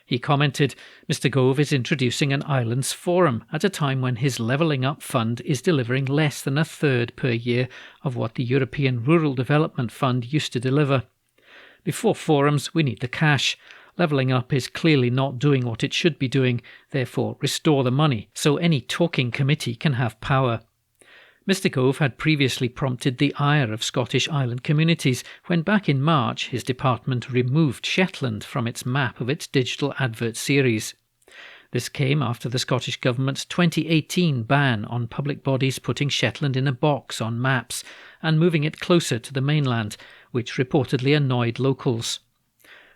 He commented, "Mr Gove is introducing an Islands Forum at a time when his Levelling Up Fund is delivering less than a third per year of what the European Rural Development Fund used to deliver. Before forums, we need the cash. Levelling Up is clearly not doing what it should be doing, therefore restore the money so any talking committee can have power." Mr Gove had previously prompted the ire of Scottish island communities when back in March his department removed Shetland from its map of its digital advert series. This came after the Scottish Government's 2018 ban on public bodies putting Shetland in a box on maps and moving it closer to the mainland, which reportedly annoyed locals.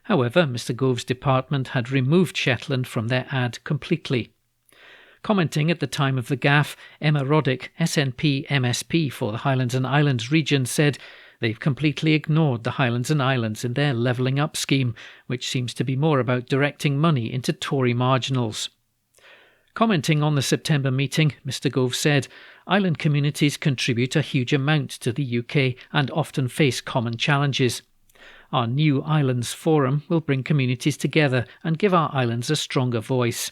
However, Mr Gove's department had removed Shetland from their ad completely. Commenting at the time of the gaffe, Emma Roddick, SNP MSP for the Highlands and Islands region, said they've completely ignored the Highlands and Islands in their Levelling Up scheme, which seems to be more about directing money into Tory marginals. Commenting on the September meeting, Mr Gove said, "Island communities contribute a huge amount to the UK and often face common challenges. Our new Islands Forum will bring communities together and give our islands a stronger voice.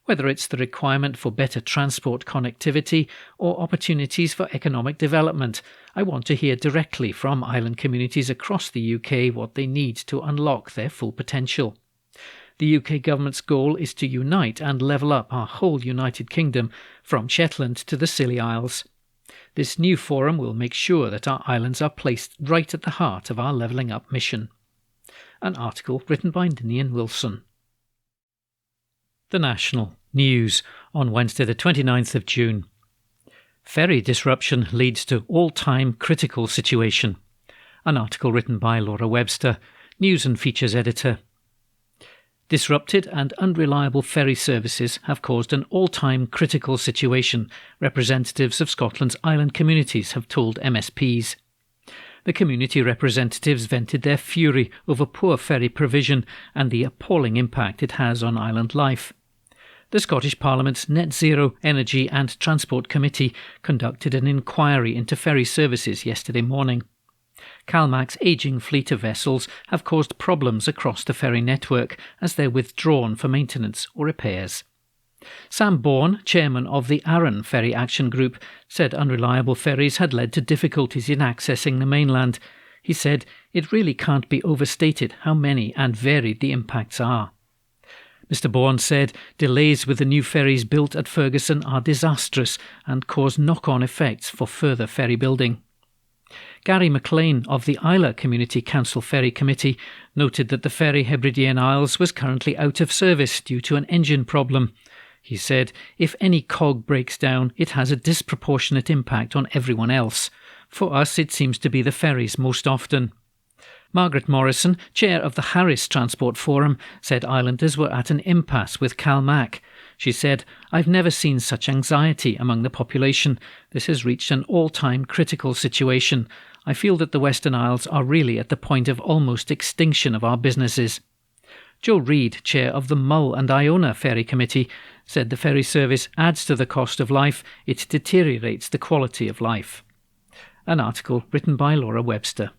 Whether it's the requirement for better transport connectivity or opportunities for economic development, I want to hear directly from island communities across the UK what they need to unlock their full potential. The UK government's goal is to unite and level up our whole United Kingdom, from Shetland to the Scilly Isles. This new forum will make sure that our islands are placed right at the heart of our Levelling Up mission." An article written by Ninian Wilson. The National News on Wednesday the 29th of June. Ferry disruption leads to all-time critical situation. An article written by Laura Webster, News and Features Editor. Disrupted and unreliable ferry services have caused an all-time critical situation, representatives of Scotland's island communities have told MSPs. The community representatives vented their fury over poor ferry provision and the appalling impact it has on island life. The Scottish Parliament's Net Zero, Energy and Transport Committee conducted an inquiry into ferry services yesterday morning. CalMac's ageing fleet of vessels have caused problems across the ferry network as they're withdrawn for maintenance or repairs. Sam Bourne, chairman of the Arran Ferry Action Group, said unreliable ferries had led to difficulties in accessing the mainland. He said, "It really can't be overstated how many and varied the impacts are." Mr Bourne said delays with the new ferries built at Ferguson are disastrous and cause knock-on effects for further ferry building. Gary McLean of the Isla Community Council Ferry Committee noted that the ferry Hebridean Isles was currently out of service due to an engine problem. He said, "If any cog breaks down, it has a disproportionate impact on everyone else. For us, it seems to be the ferries most often." Margaret Morrison, chair of the Harris Transport Forum, said islanders were at an impasse with CalMac. She said, "I've never seen such anxiety among the population. This has reached an all-time critical situation. I feel that the Western Isles are really at the point of almost extinction of our businesses." Joe Reid, chair of the Mull and Iona Ferry Committee, said the ferry service adds to the cost of life, it deteriorates the quality of life. An article written by Laura Webster.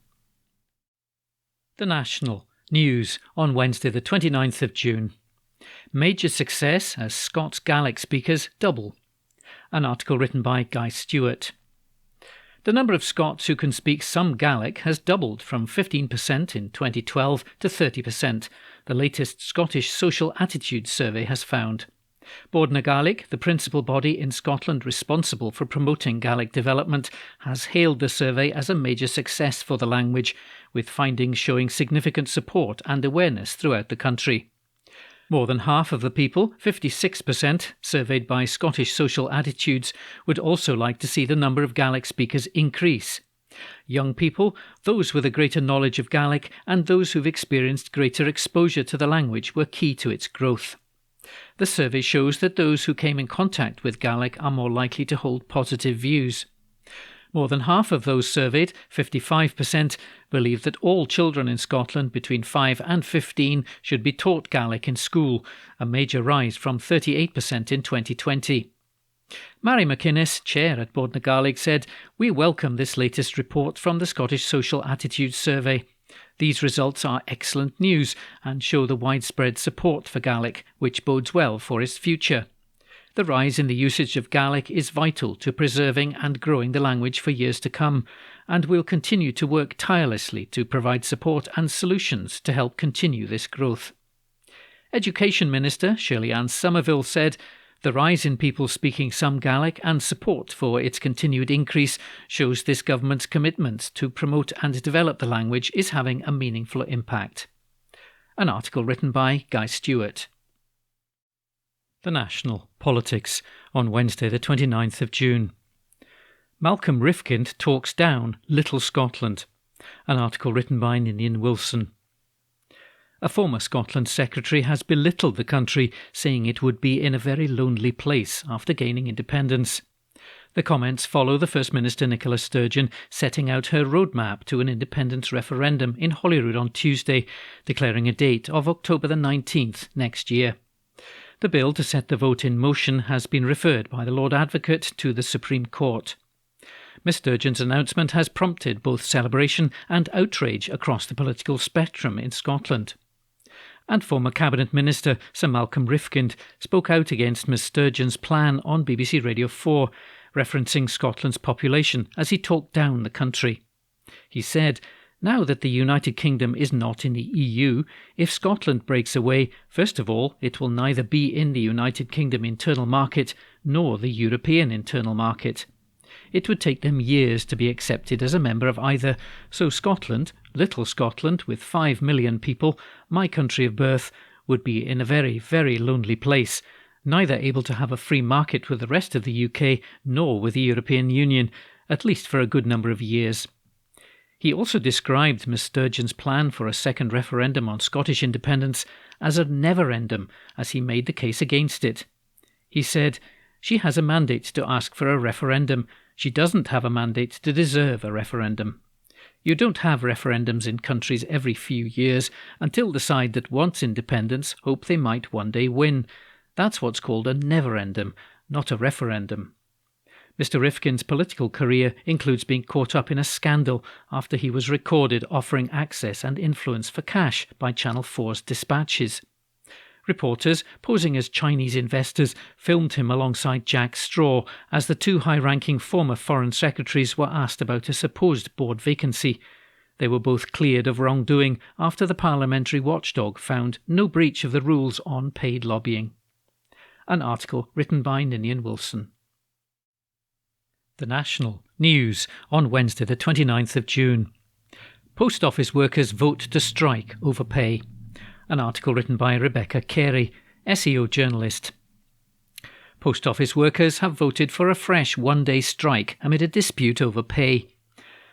The National News on Wednesday the 29th of June. Major success as Scots Gaelic speakers double. An article written by Guy Stewart. The number of Scots who can speak some Gaelic has doubled from 15% in 2012 to 30%, the latest Scottish Social Attitudes Survey has found. Bord na Gaelic, the principal body in Scotland responsible for promoting Gaelic development, has hailed the survey as a major success for the language, with findings showing significant support and awareness throughout the country. More than half of the people, 56%, surveyed by Scottish Social Attitudes, would also like to see the number of Gaelic speakers increase. Young people, those with a greater knowledge of Gaelic, and those who've experienced greater exposure to the language were key to its growth. The survey shows that those who came in contact with Gaelic are more likely to hold positive views. More than half of those surveyed, 55%, believe that all children in Scotland between 5 and 15 should be taught Gaelic in school, a major rise from 38% in 2020. Mary McInnes, chair at Bord na Gaelic, said, "We welcome this latest report from the Scottish Social Attitudes Survey. These results are excellent news and show the widespread support for Gaelic, which bodes well for its future. The rise in the usage of Gaelic is vital to preserving and growing the language for years to come, and we'll continue to work tirelessly to provide support and solutions to help continue this growth." Education Minister Shirley-Ann Somerville said, "The rise in people speaking some Gaelic and support for its continued increase shows this government's commitment to promote and develop the language is having a meaningful impact." An article written by Guy Stewart. The National Politics on Wednesday the 29th of June. Malcolm Rifkind talks down Little Scotland. An article written by Ninian Wilson. A former Scotland secretary has belittled the country, saying it would be in a very lonely place after gaining independence. The comments follow the First Minister Nicola Sturgeon setting out her roadmap to an independence referendum in Holyrood on Tuesday, declaring a date of October the 19th next year. The bill to set the vote in motion has been referred by the Lord Advocate to the Supreme Court. Miss Sturgeon's announcement has prompted both celebration and outrage across the political spectrum in Scotland. And former Cabinet Minister Sir Malcolm Rifkind spoke out against Miss Sturgeon's plan on BBC Radio 4, referencing Scotland's population as he talked down the country. He said, "Now that the United Kingdom is not in the EU, if Scotland breaks away, first of all, it will neither be in the United Kingdom internal market nor the European internal market. It would take them years to be accepted as a member of either, so Scotland, little Scotland with 5 million people, my country of birth, would be in a very, very lonely place, neither able to have a free market with the rest of the UK nor with the European Union, at least for a good number of years." He also described Miss Sturgeon's plan for a second referendum on Scottish independence as a neverendum as he made the case against it. He said, "She has a mandate to ask for a referendum. She doesn't have a mandate to deserve a referendum. You don't have referendums in countries every few years until the side that wants independence hope they might one day win. That's what's called a neverendum, not a referendum." Mr. Rifkin's political career includes being caught up in a scandal after he was recorded offering access and influence for cash by Channel 4's dispatches. Reporters, posing as Chinese investors, filmed him alongside Jack Straw as the two high-ranking former foreign secretaries were asked about a supposed board vacancy. They were both cleared of wrongdoing after the parliamentary watchdog found no breach of the rules on paid lobbying. An article written by Ninian Wilson. The National News on Wednesday the 29th of June. Post office workers vote to strike over pay. An article written by Rebecca Carey, SEO journalist. Post office workers have voted for a fresh one-day strike amid a dispute over pay.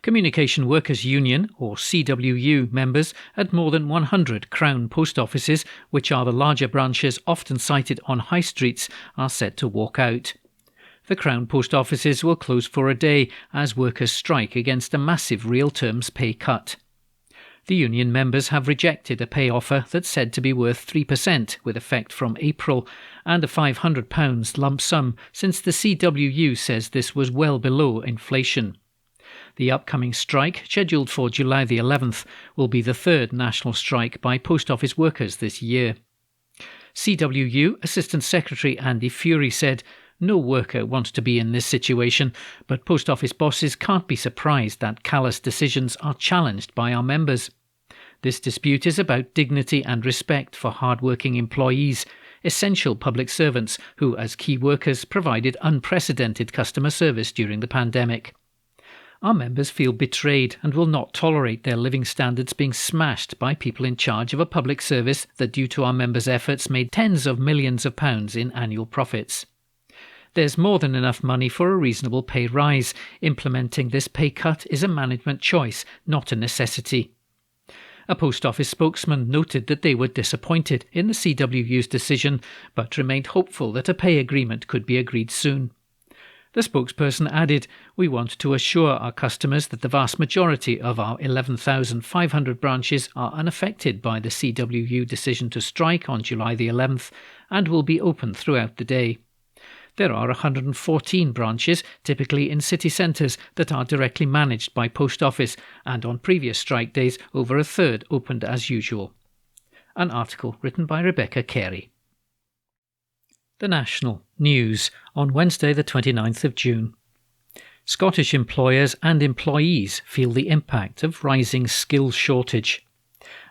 Communication Workers Union, or CWU, members at more than 100 Crown post offices, which are the larger branches often sited on high streets, are set to walk out. The Crown post offices will close for a day as workers strike against a massive real terms pay cut. The union members have rejected a pay offer that's said to be worth 3% with effect from April and a £500 lump sum, since the CWU says this was well below inflation. The upcoming strike, scheduled for July the 11th, will be the third national strike by post office workers this year. CWU Assistant Secretary Andy Fury said, "No worker wants to be in this situation, but post office bosses can't be surprised that callous decisions are challenged by our members. This dispute is about dignity and respect for hard-working employees, essential public servants who, as key workers, provided unprecedented customer service during the pandemic. Our members feel betrayed and will not tolerate their living standards being smashed by people in charge of a public service that, due to our members' efforts, made tens of millions of pounds in annual profits. There's more than enough money for a reasonable pay rise. Implementing this pay cut is a management choice, not a necessity." A post office spokesman noted that they were disappointed in the CWU's decision, but remained hopeful that a pay agreement could be agreed soon. The spokesperson added, "We want to assure our customers that the vast majority of our 11,500 branches are unaffected by the CWU decision to strike on July the 11th and will be open throughout the day. There are 114 branches, typically in city centres, that are directly managed by Post Office, and on previous strike days over a third opened as usual." An article written by Rebecca Carey. The National News on Wednesday the 29th of June. Scottish employers and employees feel the impact of rising skills shortage.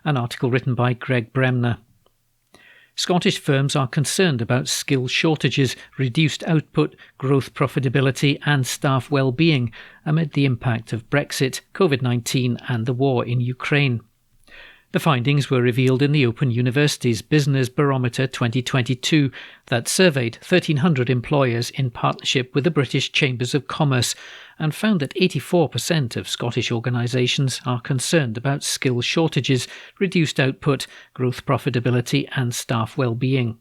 An article written by Greg Bremner. Scottish firms are concerned about skill shortages, reduced output, growth profitability and staff well-being amid the impact of Brexit, COVID-19 and the war in Ukraine. The findings were revealed in the Open University's Business Barometer 2022 that surveyed 1,300 employers in partnership with the British Chambers of Commerce and found that 84% of Scottish organisations are concerned about skill shortages, reduced output, growth profitability and staff well-being.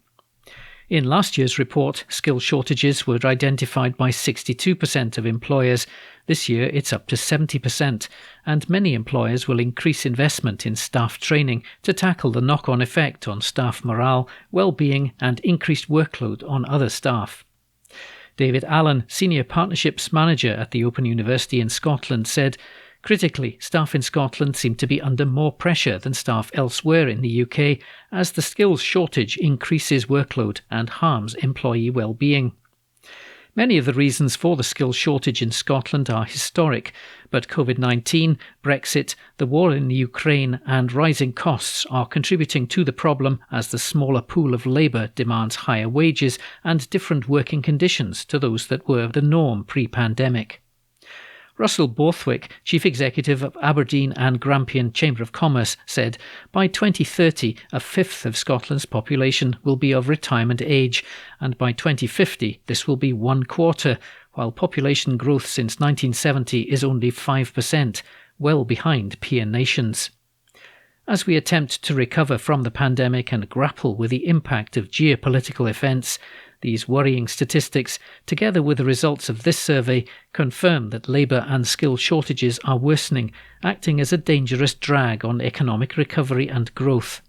In last year's report, skill shortages were identified by 62% of employers. This year it's up to 70%, and many employers will increase investment in staff training to tackle the knock-on effect on staff morale, well-being and increased workload on other staff. David Allen, Senior Partnerships Manager at the Open University in Scotland, said, "Critically, staff in Scotland seem to be under more pressure than staff elsewhere in the UK as the skills shortage increases workload and harms employee well-being." Many of the reasons for the skills shortage in Scotland are historic, but COVID-19, Brexit, the war in Ukraine and rising costs are contributing to the problem as the smaller pool of labour demands higher wages and different working conditions to those that were the norm pre-pandemic. Russell Borthwick, Chief Executive of Aberdeen and Grampian Chamber of Commerce, said, "By 2030, a fifth of Scotland's population will be of retirement age, and by 2050 this will be 1/4, while population growth since 1970 is only 5%, well behind peer nations." As we attempt to recover from the pandemic and grapple with the impact of geopolitical events, these worrying statistics, together with the results of this survey, confirm that labour and skill shortages are worsening, acting as a dangerous drag on economic recovery and growth.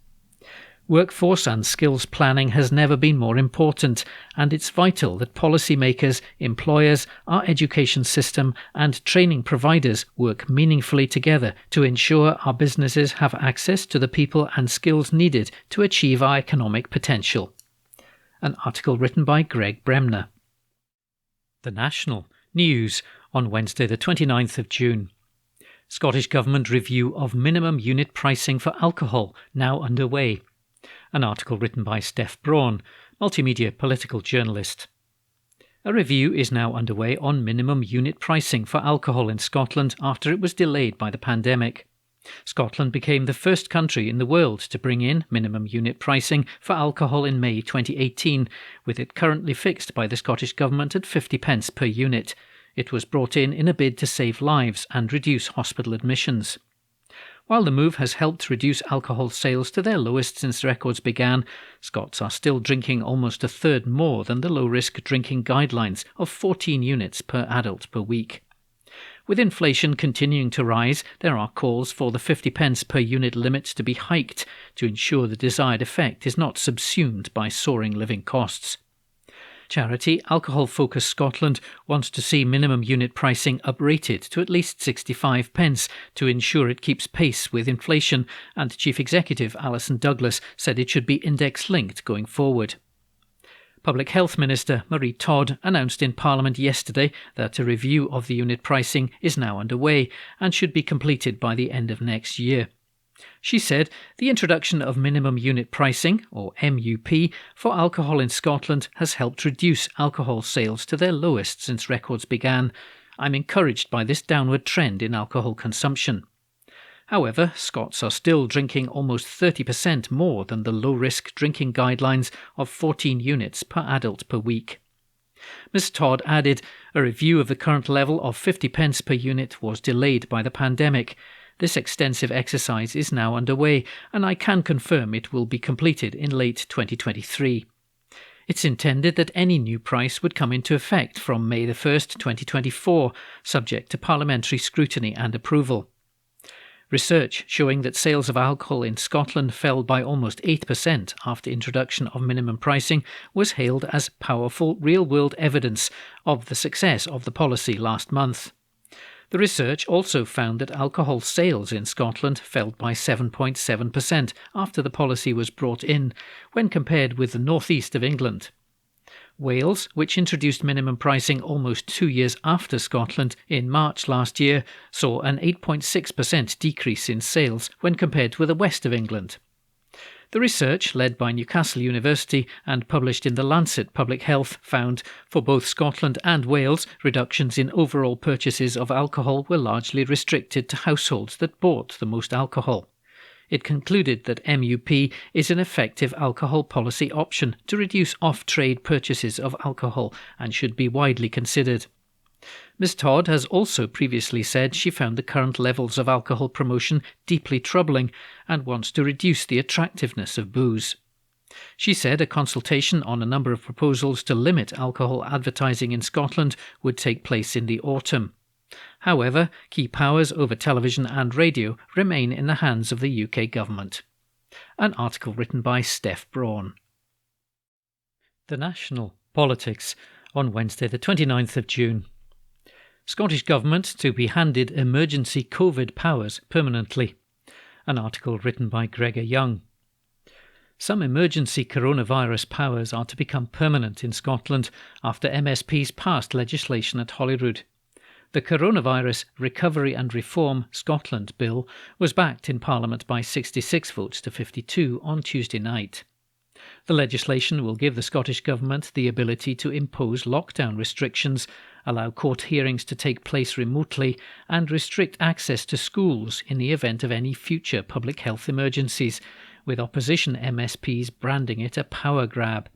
Workforce and skills planning has never been more important, and it's vital that policymakers, employers, our education system and training providers work meaningfully together to ensure our businesses have access to the people and skills needed to achieve our economic potential. An article written by Greg Bremner. The National News on Wednesday the 29th of June. Scottish Government review of minimum unit pricing for alcohol now underway. An article written by Steph Braun, multimedia political journalist. A review is now underway on minimum unit pricing for alcohol in Scotland after it was delayed by the pandemic. Scotland became the first country in the world to bring in minimum unit pricing for alcohol in May 2018, with it currently fixed by the Scottish Government at 50 pence per unit. It was brought in a bid to save lives and reduce hospital admissions. While the move has helped reduce alcohol sales to their lowest since records began, Scots are still drinking almost a third more than the low-risk drinking guidelines of 14 units per adult per week. With inflation continuing to rise, there are calls for the 50 pence per unit limit to be hiked to ensure the desired effect is not subsumed by soaring living costs. Charity Alcohol Focus Scotland wants to see minimum unit pricing uprated to at least 65 pence to ensure it keeps pace with inflation, and Chief Executive Alison Douglas said it should be index-linked going forward. Public Health Minister Marie Todd announced in Parliament yesterday that a review of the unit pricing is now underway and should be completed by the end of next year. She said the introduction of minimum unit pricing, or MUP, for alcohol in Scotland has helped reduce alcohol sales to their lowest since records began. I'm encouraged by this downward trend in alcohol consumption. However, Scots are still drinking almost 30% more than the low-risk drinking guidelines of 14 units per adult per week. Ms Todd added, a review of the current level of 50 pence per unit was delayed by the pandemic. This extensive exercise is now underway, and I can confirm it will be completed in late 2023. It's intended that any new price would come into effect from May 1st, 2024, subject to parliamentary scrutiny and approval. Research showing that sales of alcohol in Scotland fell by almost 8% after introduction of minimum pricing was hailed as powerful real-world evidence of the success of the policy last month. The research also found that alcohol sales in Scotland fell by 7.7% after the policy was brought in, when compared with the northeast of England. Wales, which introduced minimum pricing almost 2 years after Scotland in March last year, saw an 8.6% decrease in sales when compared with the west of England. The research, led by Newcastle University and published in The Lancet Public Health, found, for both Scotland and Wales, reductions in overall purchases of alcohol were largely restricted to households that bought the most alcohol. It concluded that MUP is an effective alcohol policy option to reduce off-trade purchases of alcohol and should be widely considered. Ms Todd has also previously said she found the current levels of alcohol promotion deeply troubling and wants to reduce the attractiveness of booze. She said a consultation on a number of proposals to limit alcohol advertising in Scotland would take place in the autumn. However, key powers over television and radio remain in the hands of the UK government. An article written by Steph Braun. The National Politics on Wednesday the 29th of June. Scottish Government to be handed emergency COVID powers permanently. An article written by Gregor Young. Some emergency coronavirus powers are to become permanent in Scotland after MSPs passed legislation at Holyrood. The Coronavirus Recovery and Reform Scotland Bill was backed in Parliament by 66 votes to 52 on Tuesday night. The legislation will give the Scottish Government the ability to impose lockdown restrictions, allow court hearings to take place remotely, and restrict access to schools in the event of any future public health emergencies, with opposition MSPs branding it a power grab.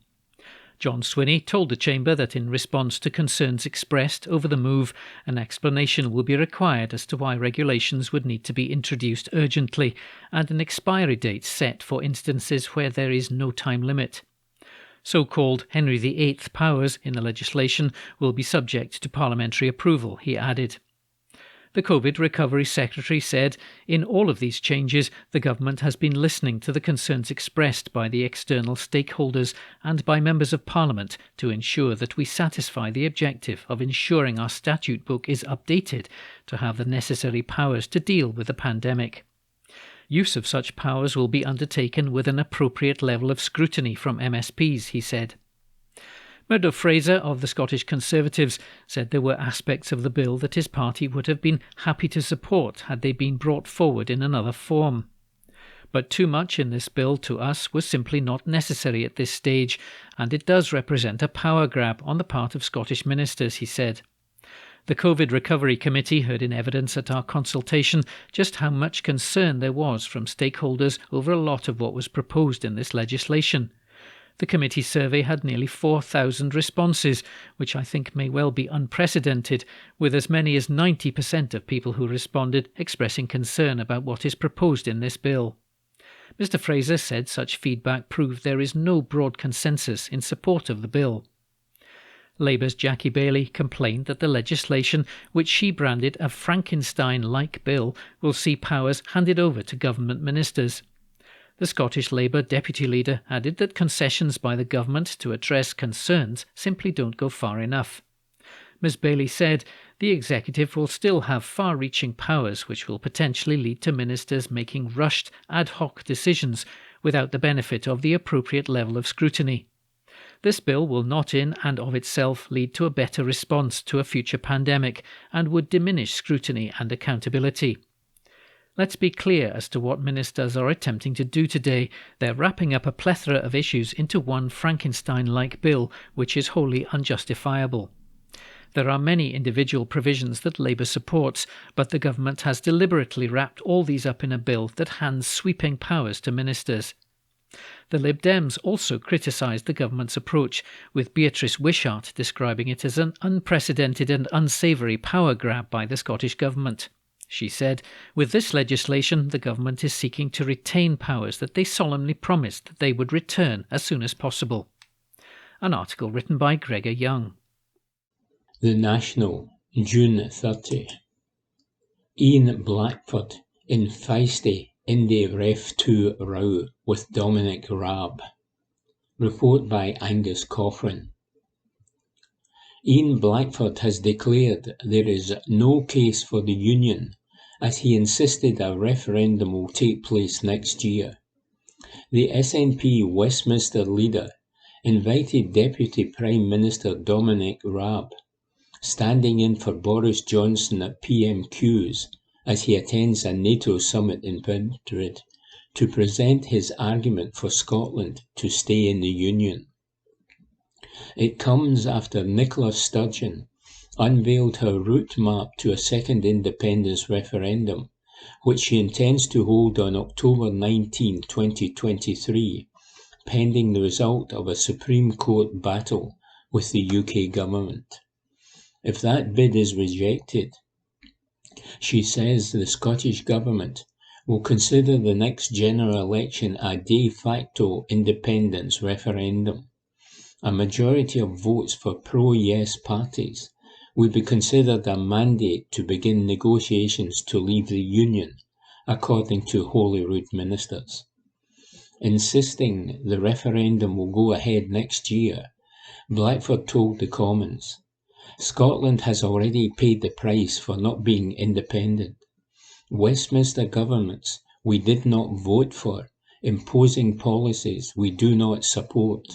John Swinney told the Chamber that in response to concerns expressed over the move, an explanation will be required as to why regulations would need to be introduced urgently and an expiry date set for instances where there is no time limit. So-called Henry VIII powers in the legislation will be subject to parliamentary approval, he added. The COVID Recovery Secretary said, in all of these changes, the government has been listening to the concerns expressed by the external stakeholders and by members of Parliament to ensure that we satisfy the objective of ensuring our statute book is updated to have the necessary powers to deal with the pandemic. Use of such powers will be undertaken with an appropriate level of scrutiny from MSPs, he said. Murdo Fraser of the Scottish Conservatives said there were aspects of the bill that his party would have been happy to support had they been brought forward in another form. But too much in this bill to us was simply not necessary at this stage, and it does represent a power grab on the part of Scottish ministers, he said. The COVID Recovery Committee heard in evidence at our consultation just how much concern there was from stakeholders over a lot of what was proposed in this legislation. The committee survey had nearly 4,000 responses, which I think may well be unprecedented, with as many as 90% of people who responded expressing concern about what is proposed in this bill. Mr. Fraser said such feedback proved there is no broad consensus in support of the bill. Labour's Jackie Baillie complained that the legislation, which she branded a Frankenstein-like bill, will see powers handed over to government ministers. The Scottish Labour Deputy Leader added that concessions by the government to address concerns simply don't go far enough. Ms Baillie said the executive will still have far-reaching powers which will potentially lead to ministers making rushed, ad hoc decisions without the benefit of the appropriate level of scrutiny. This bill will not in and of itself lead to a better response to a future pandemic and would diminish scrutiny and accountability. Let's be clear as to what ministers are attempting to do today. They're wrapping up a plethora of issues into one Frankenstein-like bill, which is wholly unjustifiable. There are many individual provisions that Labour supports, but the government has deliberately wrapped all these up in a bill that hands sweeping powers to ministers. The Lib Dems also criticised the government's approach, with Beatrice Wishart describing it as an unprecedented and unsavoury power grab by the Scottish Government. She said, with this legislation, the government is seeking to retain powers that they solemnly promised that they would return as soon as possible. An article written by Gregor Young. The National, June 30. Ian Blackford in feisty Indie Ref 2 row with Dominic Raab. Report by Angus Coffrin. Ian Blackford has declared there is no case for the Union, as he insisted a referendum will take place next year. The SNP Westminster leader invited Deputy Prime Minister Dominic Raab, standing in for Boris Johnson at PMQs as he attends a NATO summit in Madrid, to present his argument for Scotland to stay in the Union. It comes after Nicola Sturgeon unveiled her route map to a second independence referendum, which she intends to hold on October 19, 2023, pending the result of a Supreme Court battle with the UK government. If that bid is rejected, she says the Scottish Government will consider the next general election a de facto independence referendum. A majority of votes for pro-yes parties would be considered a mandate to begin negotiations to leave the Union, according to Holyrood ministers. Insisting the referendum will go ahead next year, Blackford told the Commons, Scotland has already paid the price for not being independent. Westminster governments we did not vote for, imposing policies we do not support,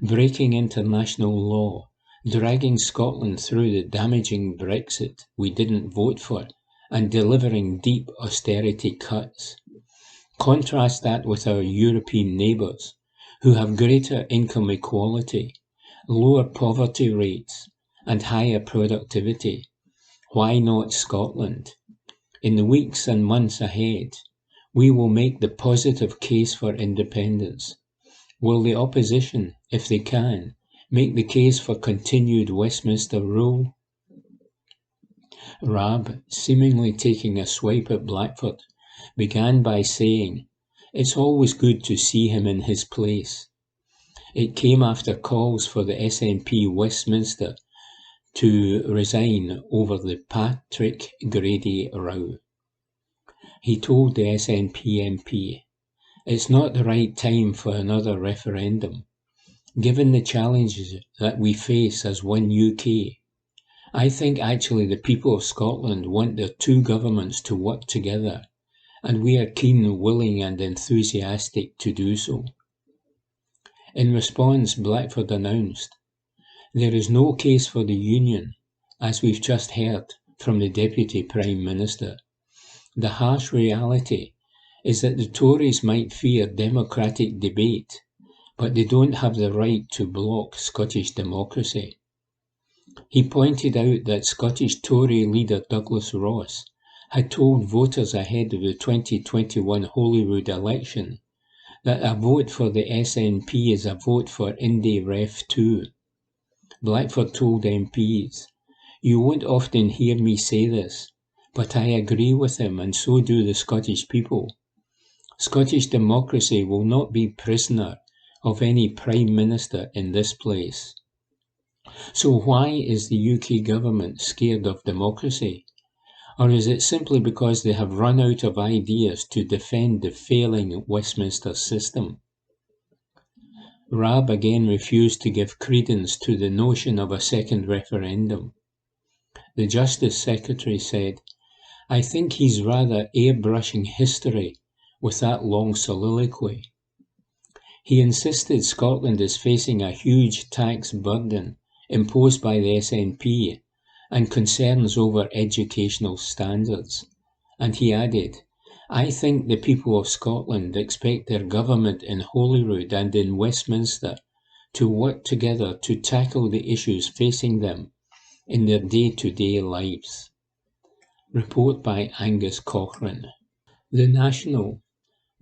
breaking international law, dragging Scotland through the damaging Brexit we didn't vote for, and delivering deep austerity cuts. Contrast that with our European neighbours, who have greater income equality, lower poverty rates, and higher productivity. Why not Scotland? In the weeks and months ahead, we will make the positive case for independence. Will the opposition, if they can, make the case for continued Westminster rule? Raab, seemingly taking a swipe at Blackford, began by saying, "It's always good to see him in his place." It came after calls for the SNP Westminster to resign over the Patrick Grady row. He told the SNP MP, "It's not the right time for another referendum. Given the challenges that we face as one UK, I think actually the people of Scotland want their two governments to work together, and we are keen, willing and enthusiastic to do so." In response, Blackford announced, "There is no case for the Union, as we've just heard from the Deputy Prime Minister. The harsh reality is that the Tories might fear democratic debate, but they don't have the right to block Scottish democracy." He pointed out that Scottish Tory leader Douglas Ross had told voters ahead of the 2021 Holyrood election that a vote for the SNP is a vote for Indy Ref 2. Blackford told MPs, "You won't often hear me say this, but I agree with him and so do the Scottish people. Scottish democracy will not be prisoner of any Prime Minister in this place." So why is the UK government scared of democracy? Or is it simply because they have run out of ideas to defend the failing Westminster system? Raab again refused to give credence to the notion of a second referendum. The Justice Secretary said, "I think he's rather airbrushing history with that long soliloquy." He insisted Scotland is facing a huge tax burden imposed by the SNP and concerns over educational standards. And he added, "I think the people of Scotland expect their government in Holyrood and in Westminster to work together to tackle the issues facing them in their day-to-day lives." Report by Angus Cochrane. The National,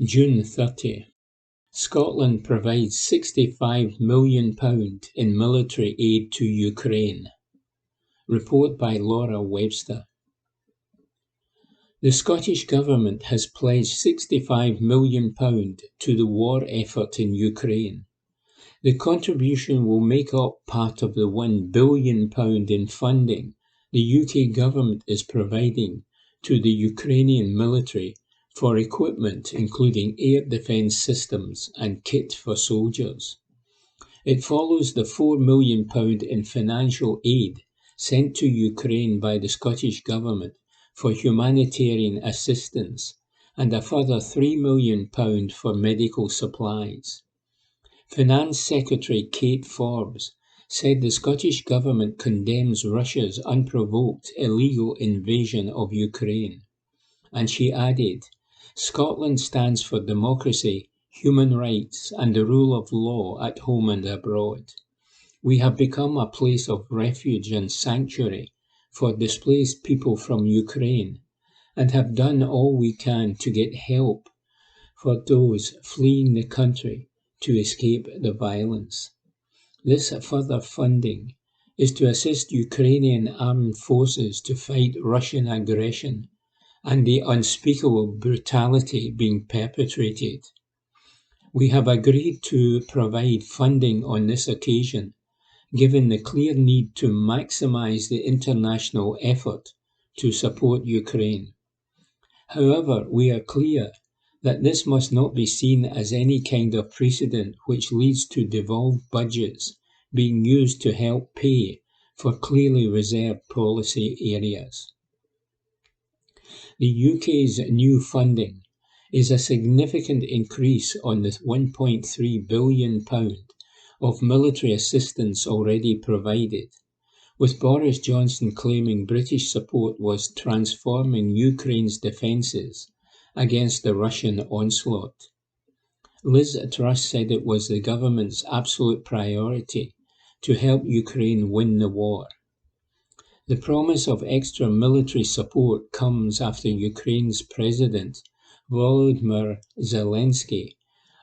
June 30. Scotland provides £65 million in military aid to Ukraine. Report by Laura Webster. The Scottish Government has pledged £65 million to the war effort in Ukraine. The contribution will make up part of the £1 billion in funding the UK Government is providing to the Ukrainian military for equipment including air defence systems and kit for soldiers. It follows the £4 million in financial aid sent to Ukraine by the Scottish Government for humanitarian assistance and a further £3 million for medical supplies. Finance Secretary Kate Forbes said the Scottish Government condemns Russia's unprovoked illegal invasion of Ukraine. And she added, "Scotland stands for democracy, human rights and the rule of law at home and abroad. We have become a place of refuge and sanctuary for displaced people from Ukraine and have done all we can to get help for those fleeing the country to escape the violence. This further funding is to assist Ukrainian armed forces to fight Russian aggression and the unspeakable brutality being perpetrated. We have agreed to provide funding on this occasion, given the clear need to maximise the international effort to support Ukraine. However, we are clear that this must not be seen as any kind of precedent which leads to devolved budgets being used to help pay for clearly reserved policy areas. The UK's new funding is a significant increase on the £1.3 billion of military assistance already provided, with Boris Johnson claiming British support was transforming Ukraine's defences against the Russian onslaught. Liz Truss said it was the government's absolute priority to help Ukraine win the war. The promise of extra military support comes after Ukraine's President Volodymyr Zelensky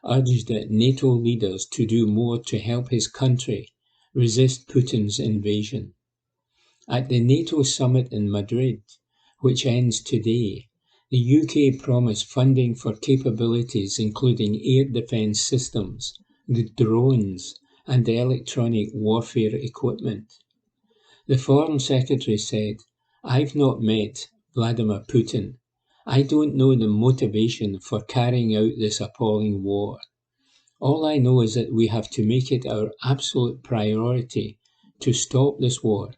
urged NATO leaders to do more to help his country resist Putin's invasion. At the NATO summit in Madrid, which ends today, the UK promised funding for capabilities including air defence systems, the drones, and the electronic warfare equipment. The Foreign Secretary said, "I've not met Vladimir Putin. I don't know the motivation for carrying out this appalling war. All I know is that we have to make it our absolute priority to stop this war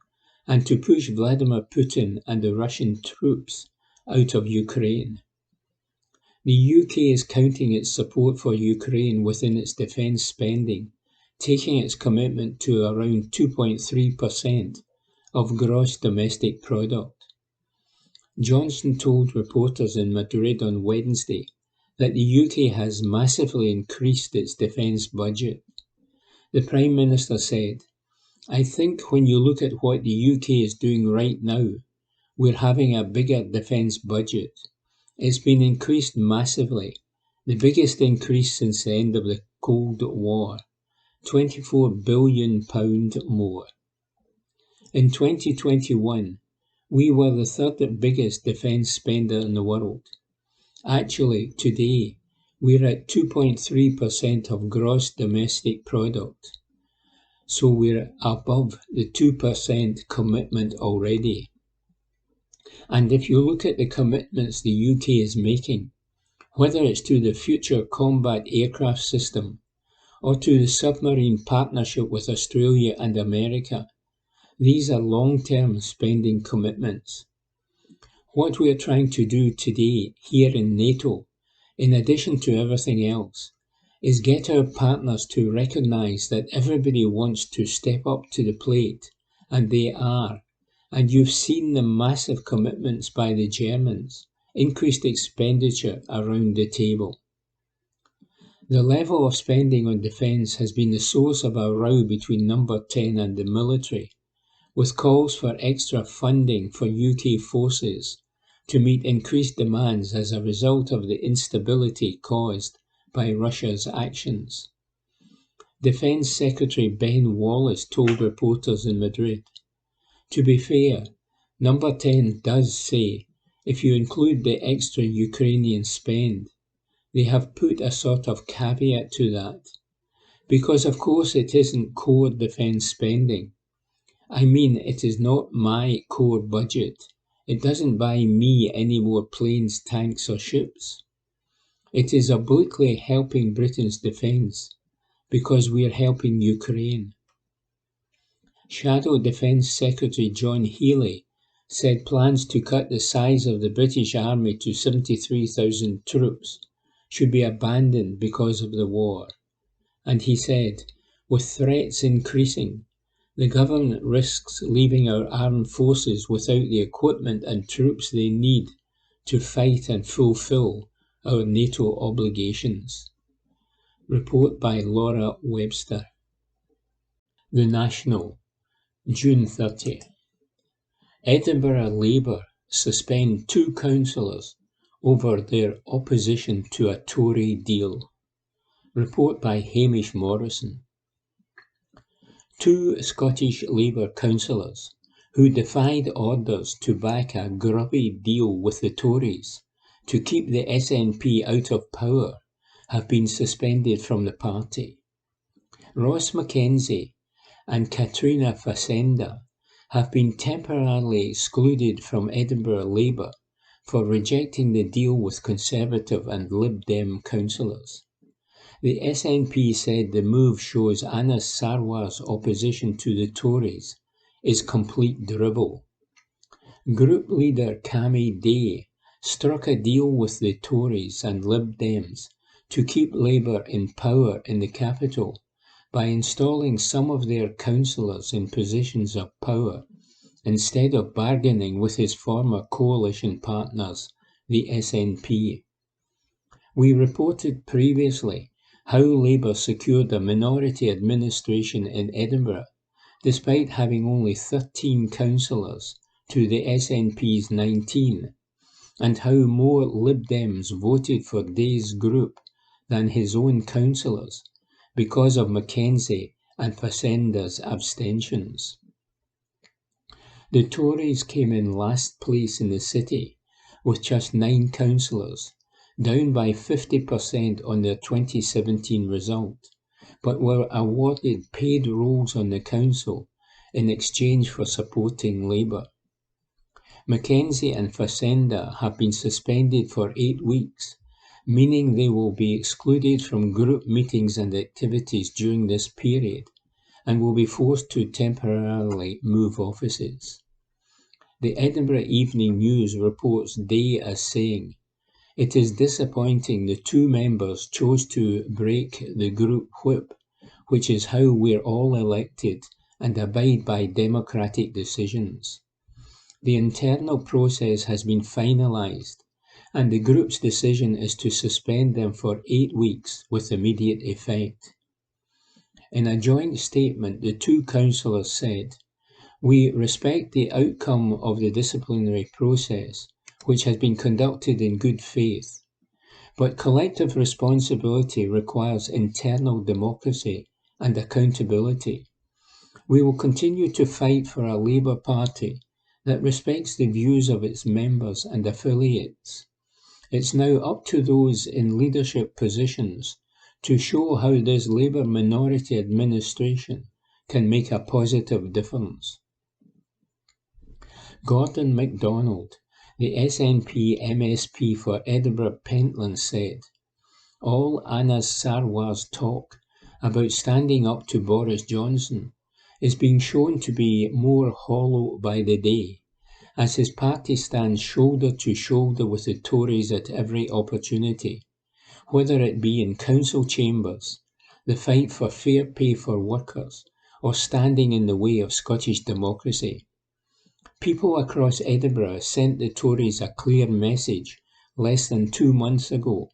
and to push Vladimir Putin and the Russian troops out of Ukraine." The UK is counting its support for Ukraine within its defence spending, taking its commitment to around 2.3% of gross domestic product. Johnson told reporters in Madrid on Wednesday that the UK has massively increased its defence budget. The Prime Minister said, "I think when you look at what the UK is doing right now, we're having a bigger defence budget. It's been increased massively, the biggest increase since the end of the Cold War, £24 billion more. In 2021, we were the third biggest defence spender in the world. Actually, today, we're at 2.3% of gross domestic product. So we're above the 2% commitment already. And if you look at the commitments the UK is making, whether it's to the Future Combat Aircraft System or to the submarine partnership with Australia and America, these are long-term spending commitments. What we are trying to do today here in NATO, in addition to everything else, is get our partners to recognise that everybody wants to step up to the plate, and they are. And you've seen the massive commitments by the Germans, increased expenditure around the table. The level of spending on defence has been the source of a row between Number 10 and the military, with calls for extra funding for UK forces to meet increased demands as a result of the instability caused by Russia's actions. Defence Secretary Ben Wallace told reporters in Madrid, "To be fair, Number 10 does say, if you include the extra Ukrainian spend, they have put a sort of caveat to that, because of course it isn't core defence spending. I mean, it is not my core budget. It doesn't buy me any more planes, tanks or ships. It is obliquely helping Britain's defence, because we are helping Ukraine." Shadow Defence Secretary John Healey said plans to cut the size of the British Army to 73,000 troops should be abandoned because of the war. And he said, "With threats increasing, the government risks leaving our armed forces without the equipment and troops they need to fight and fulfil our NATO obligations." Report by Laura Webster. The National, June 30. Edinburgh Labour suspend 2 councillors over their opposition to a Tory deal. Report by Hamish Morrison. 2 Scottish Labour councillors who defied orders to back a grubby deal with the Tories to keep the SNP out of power have been suspended from the party. Ross Mackenzie and Katrina Facenda have been temporarily excluded from Edinburgh Labour for rejecting the deal with Conservative and Lib Dem councillors. The SNP said the move shows Anas Sarwar's opposition to the Tories is complete dribble. Group leader Cammy Day struck a deal with the Tories and Lib Dems to keep Labour in power in the capital by installing some of their councillors in positions of power instead of bargaining with his former coalition partners, the SNP. We reported previously how Labour secured a minority administration in Edinburgh, despite having only 13 councillors to the SNP's 19, and how more Lib Dems voted for Day's group than his own councillors, because of Mackenzie and Facenda's abstentions. The Tories came in last place in the city with just 9 councillors, down by 50% on their 2017 result, but were awarded paid roles on the council in exchange for supporting Labour. Mackenzie and Facenda have been suspended for 8 weeks, meaning they will be excluded from group meetings and activities during this period and will be forced to temporarily move offices. The Edinburgh Evening News reports Day as saying, "It is disappointing the 2 members chose to break the group whip, which is how we're all elected and abide by democratic decisions. The internal process has been finalised, and the group's decision is to suspend them for 8 weeks with immediate effect." In a joint statement, the 2 councillors said, "We respect the outcome of the disciplinary process, which has been conducted in good faith, but collective responsibility requires internal democracy and accountability. We will continue to fight for a Labour Party that respects the views of its members and affiliates. It's now up to those in leadership positions to show how this Labour minority administration can make a positive difference." Gordon MacDonald, the SNP MSP for Edinburgh Pentland, said, "All Anas Sarwar's talk about standing up to Boris Johnson is being shown to be more hollow by the day, as his party stands shoulder to shoulder with the Tories at every opportunity, whether it be in council chambers, the fight for fair pay for workers, or standing in the way of Scottish democracy. People across Edinburgh sent the Tories a clear message less than 2 months ago,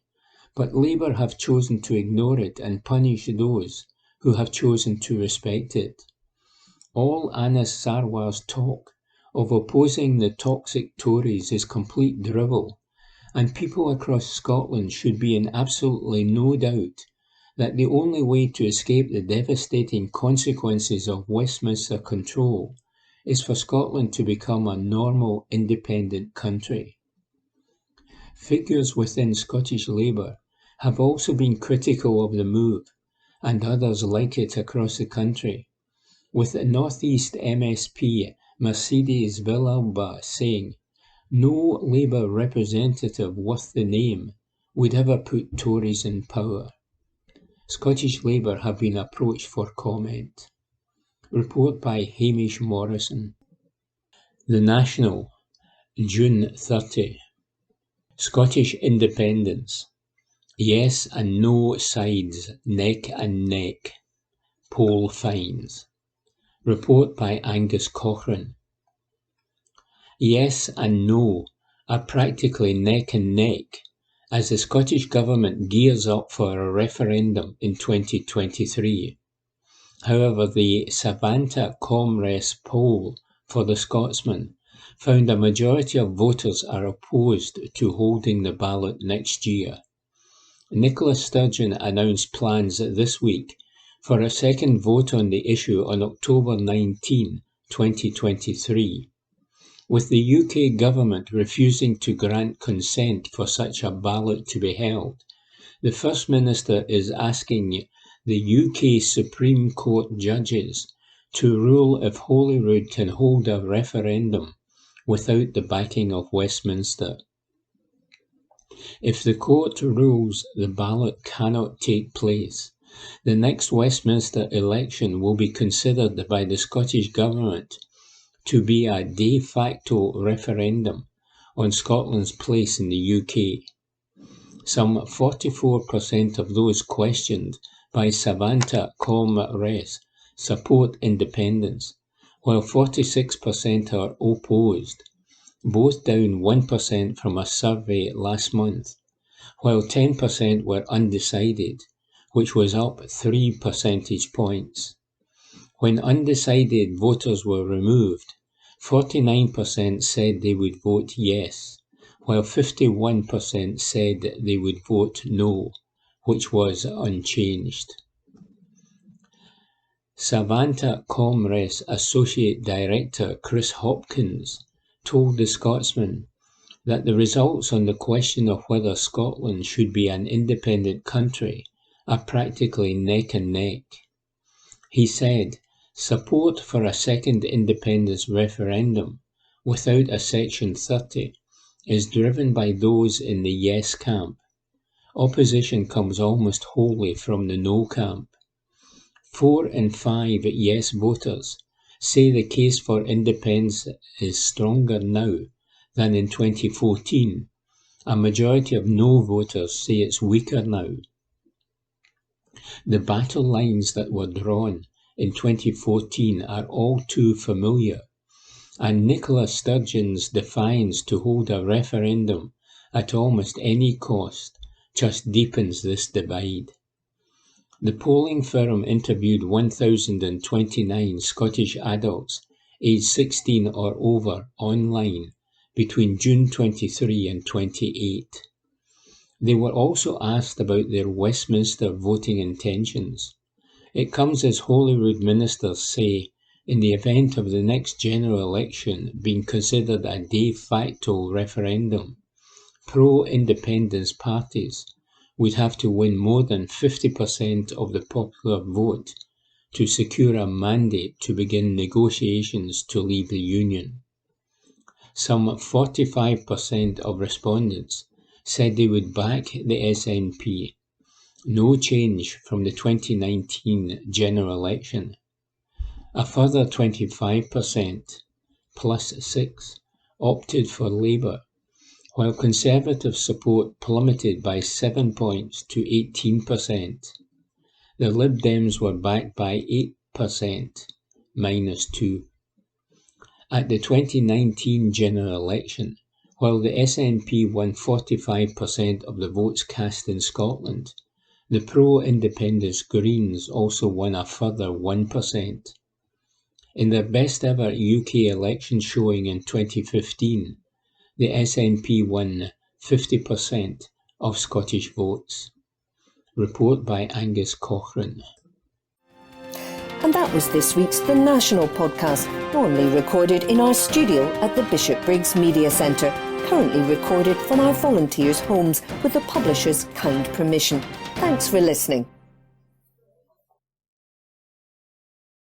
but Labour have chosen to ignore it and punish those who have chosen to respect it. All Anas Sarwar's talk of opposing the toxic Tories is complete drivel, and people across Scotland should be in absolutely no doubt that the only way to escape the devastating consequences of Westminster control is for Scotland to become a normal, independent country." Figures within Scottish Labour have also been critical of the move, and others like it across the country, with the North East MSP Mercedes Villalba saying, "No Labour representative worth the name would ever put Tories in power." Scottish Labour have been approached for comment. Report by Hamish Morrison. The National, June 30. Scottish independence. Yes and no sides neck and neck. Poll finds. Report by Angus Cochrane. Yes and no are practically neck and neck as the Scottish Government gears up for a referendum in 2023. However, the Savanta Comres poll for the Scotsman found a majority of voters are opposed to holding the ballot next year. Nicola Sturgeon announced plans this week for a second vote on the issue on October 19, 2023. With the UK government refusing to grant consent for such a ballot to be held, the First Minister is asking the UK Supreme Court judges to rule if Holyrood can hold a referendum without the backing of Westminster. If the court rules the ballot cannot take place, the next Westminster election will be considered by the Scottish Government to be a de facto referendum on Scotland's place in the UK. Some 44% of those questioned by Savanta Comres support independence, while 46% are opposed, both down 1% from a survey last month, while 10% were undecided, which was up 3 percentage points. When undecided voters were removed, 49% said they would vote yes, while 51% said they would vote no, which was unchanged. Savanta Comres Associate Director Chris Hopkins told the Scotsman that the results on the question of whether Scotland should be an independent country are practically neck and neck. He said, support for a second independence referendum without a Section 30 is driven by those in the yes camp. Opposition comes almost wholly from the no camp. 4 in 5 yes voters say the case for independence is stronger now than in 2014. A majority of no voters say it's weaker now. The battle lines that were drawn in 2014 are all too familiar, and Nicola Sturgeon's defiance to hold a referendum at almost any cost just deepens this divide. The polling firm interviewed 1,029 Scottish adults aged 16 or over online between June 23 and 28. They were also asked about their Westminster voting intentions. It comes as Holyrood ministers say, in the event of the next general election being considered a de facto referendum, pro-independence parties would have to win more than 50% of the popular vote to secure a mandate to begin negotiations to leave the Union. Some 45% of respondents said they would back the SNP, no change from the 2019 general election. A further 25%, plus 6, opted for Labour, while Conservative support plummeted by 7 points to 18%. The Lib Dems were backed by 8%, minus 2. At the 2019 general election, while the SNP won 45% of the votes cast in Scotland, the pro-independence Greens also won a further 1%. In their best ever UK election showing in 2015, the SNP won 50% of Scottish votes. Report by Angus Cochrane. And that was this week's The National Podcast, normally recorded in our studio at the Bishopbriggs Media Centre, currently recorded from our volunteers' homes with the publisher's kind permission. Thanks for listening.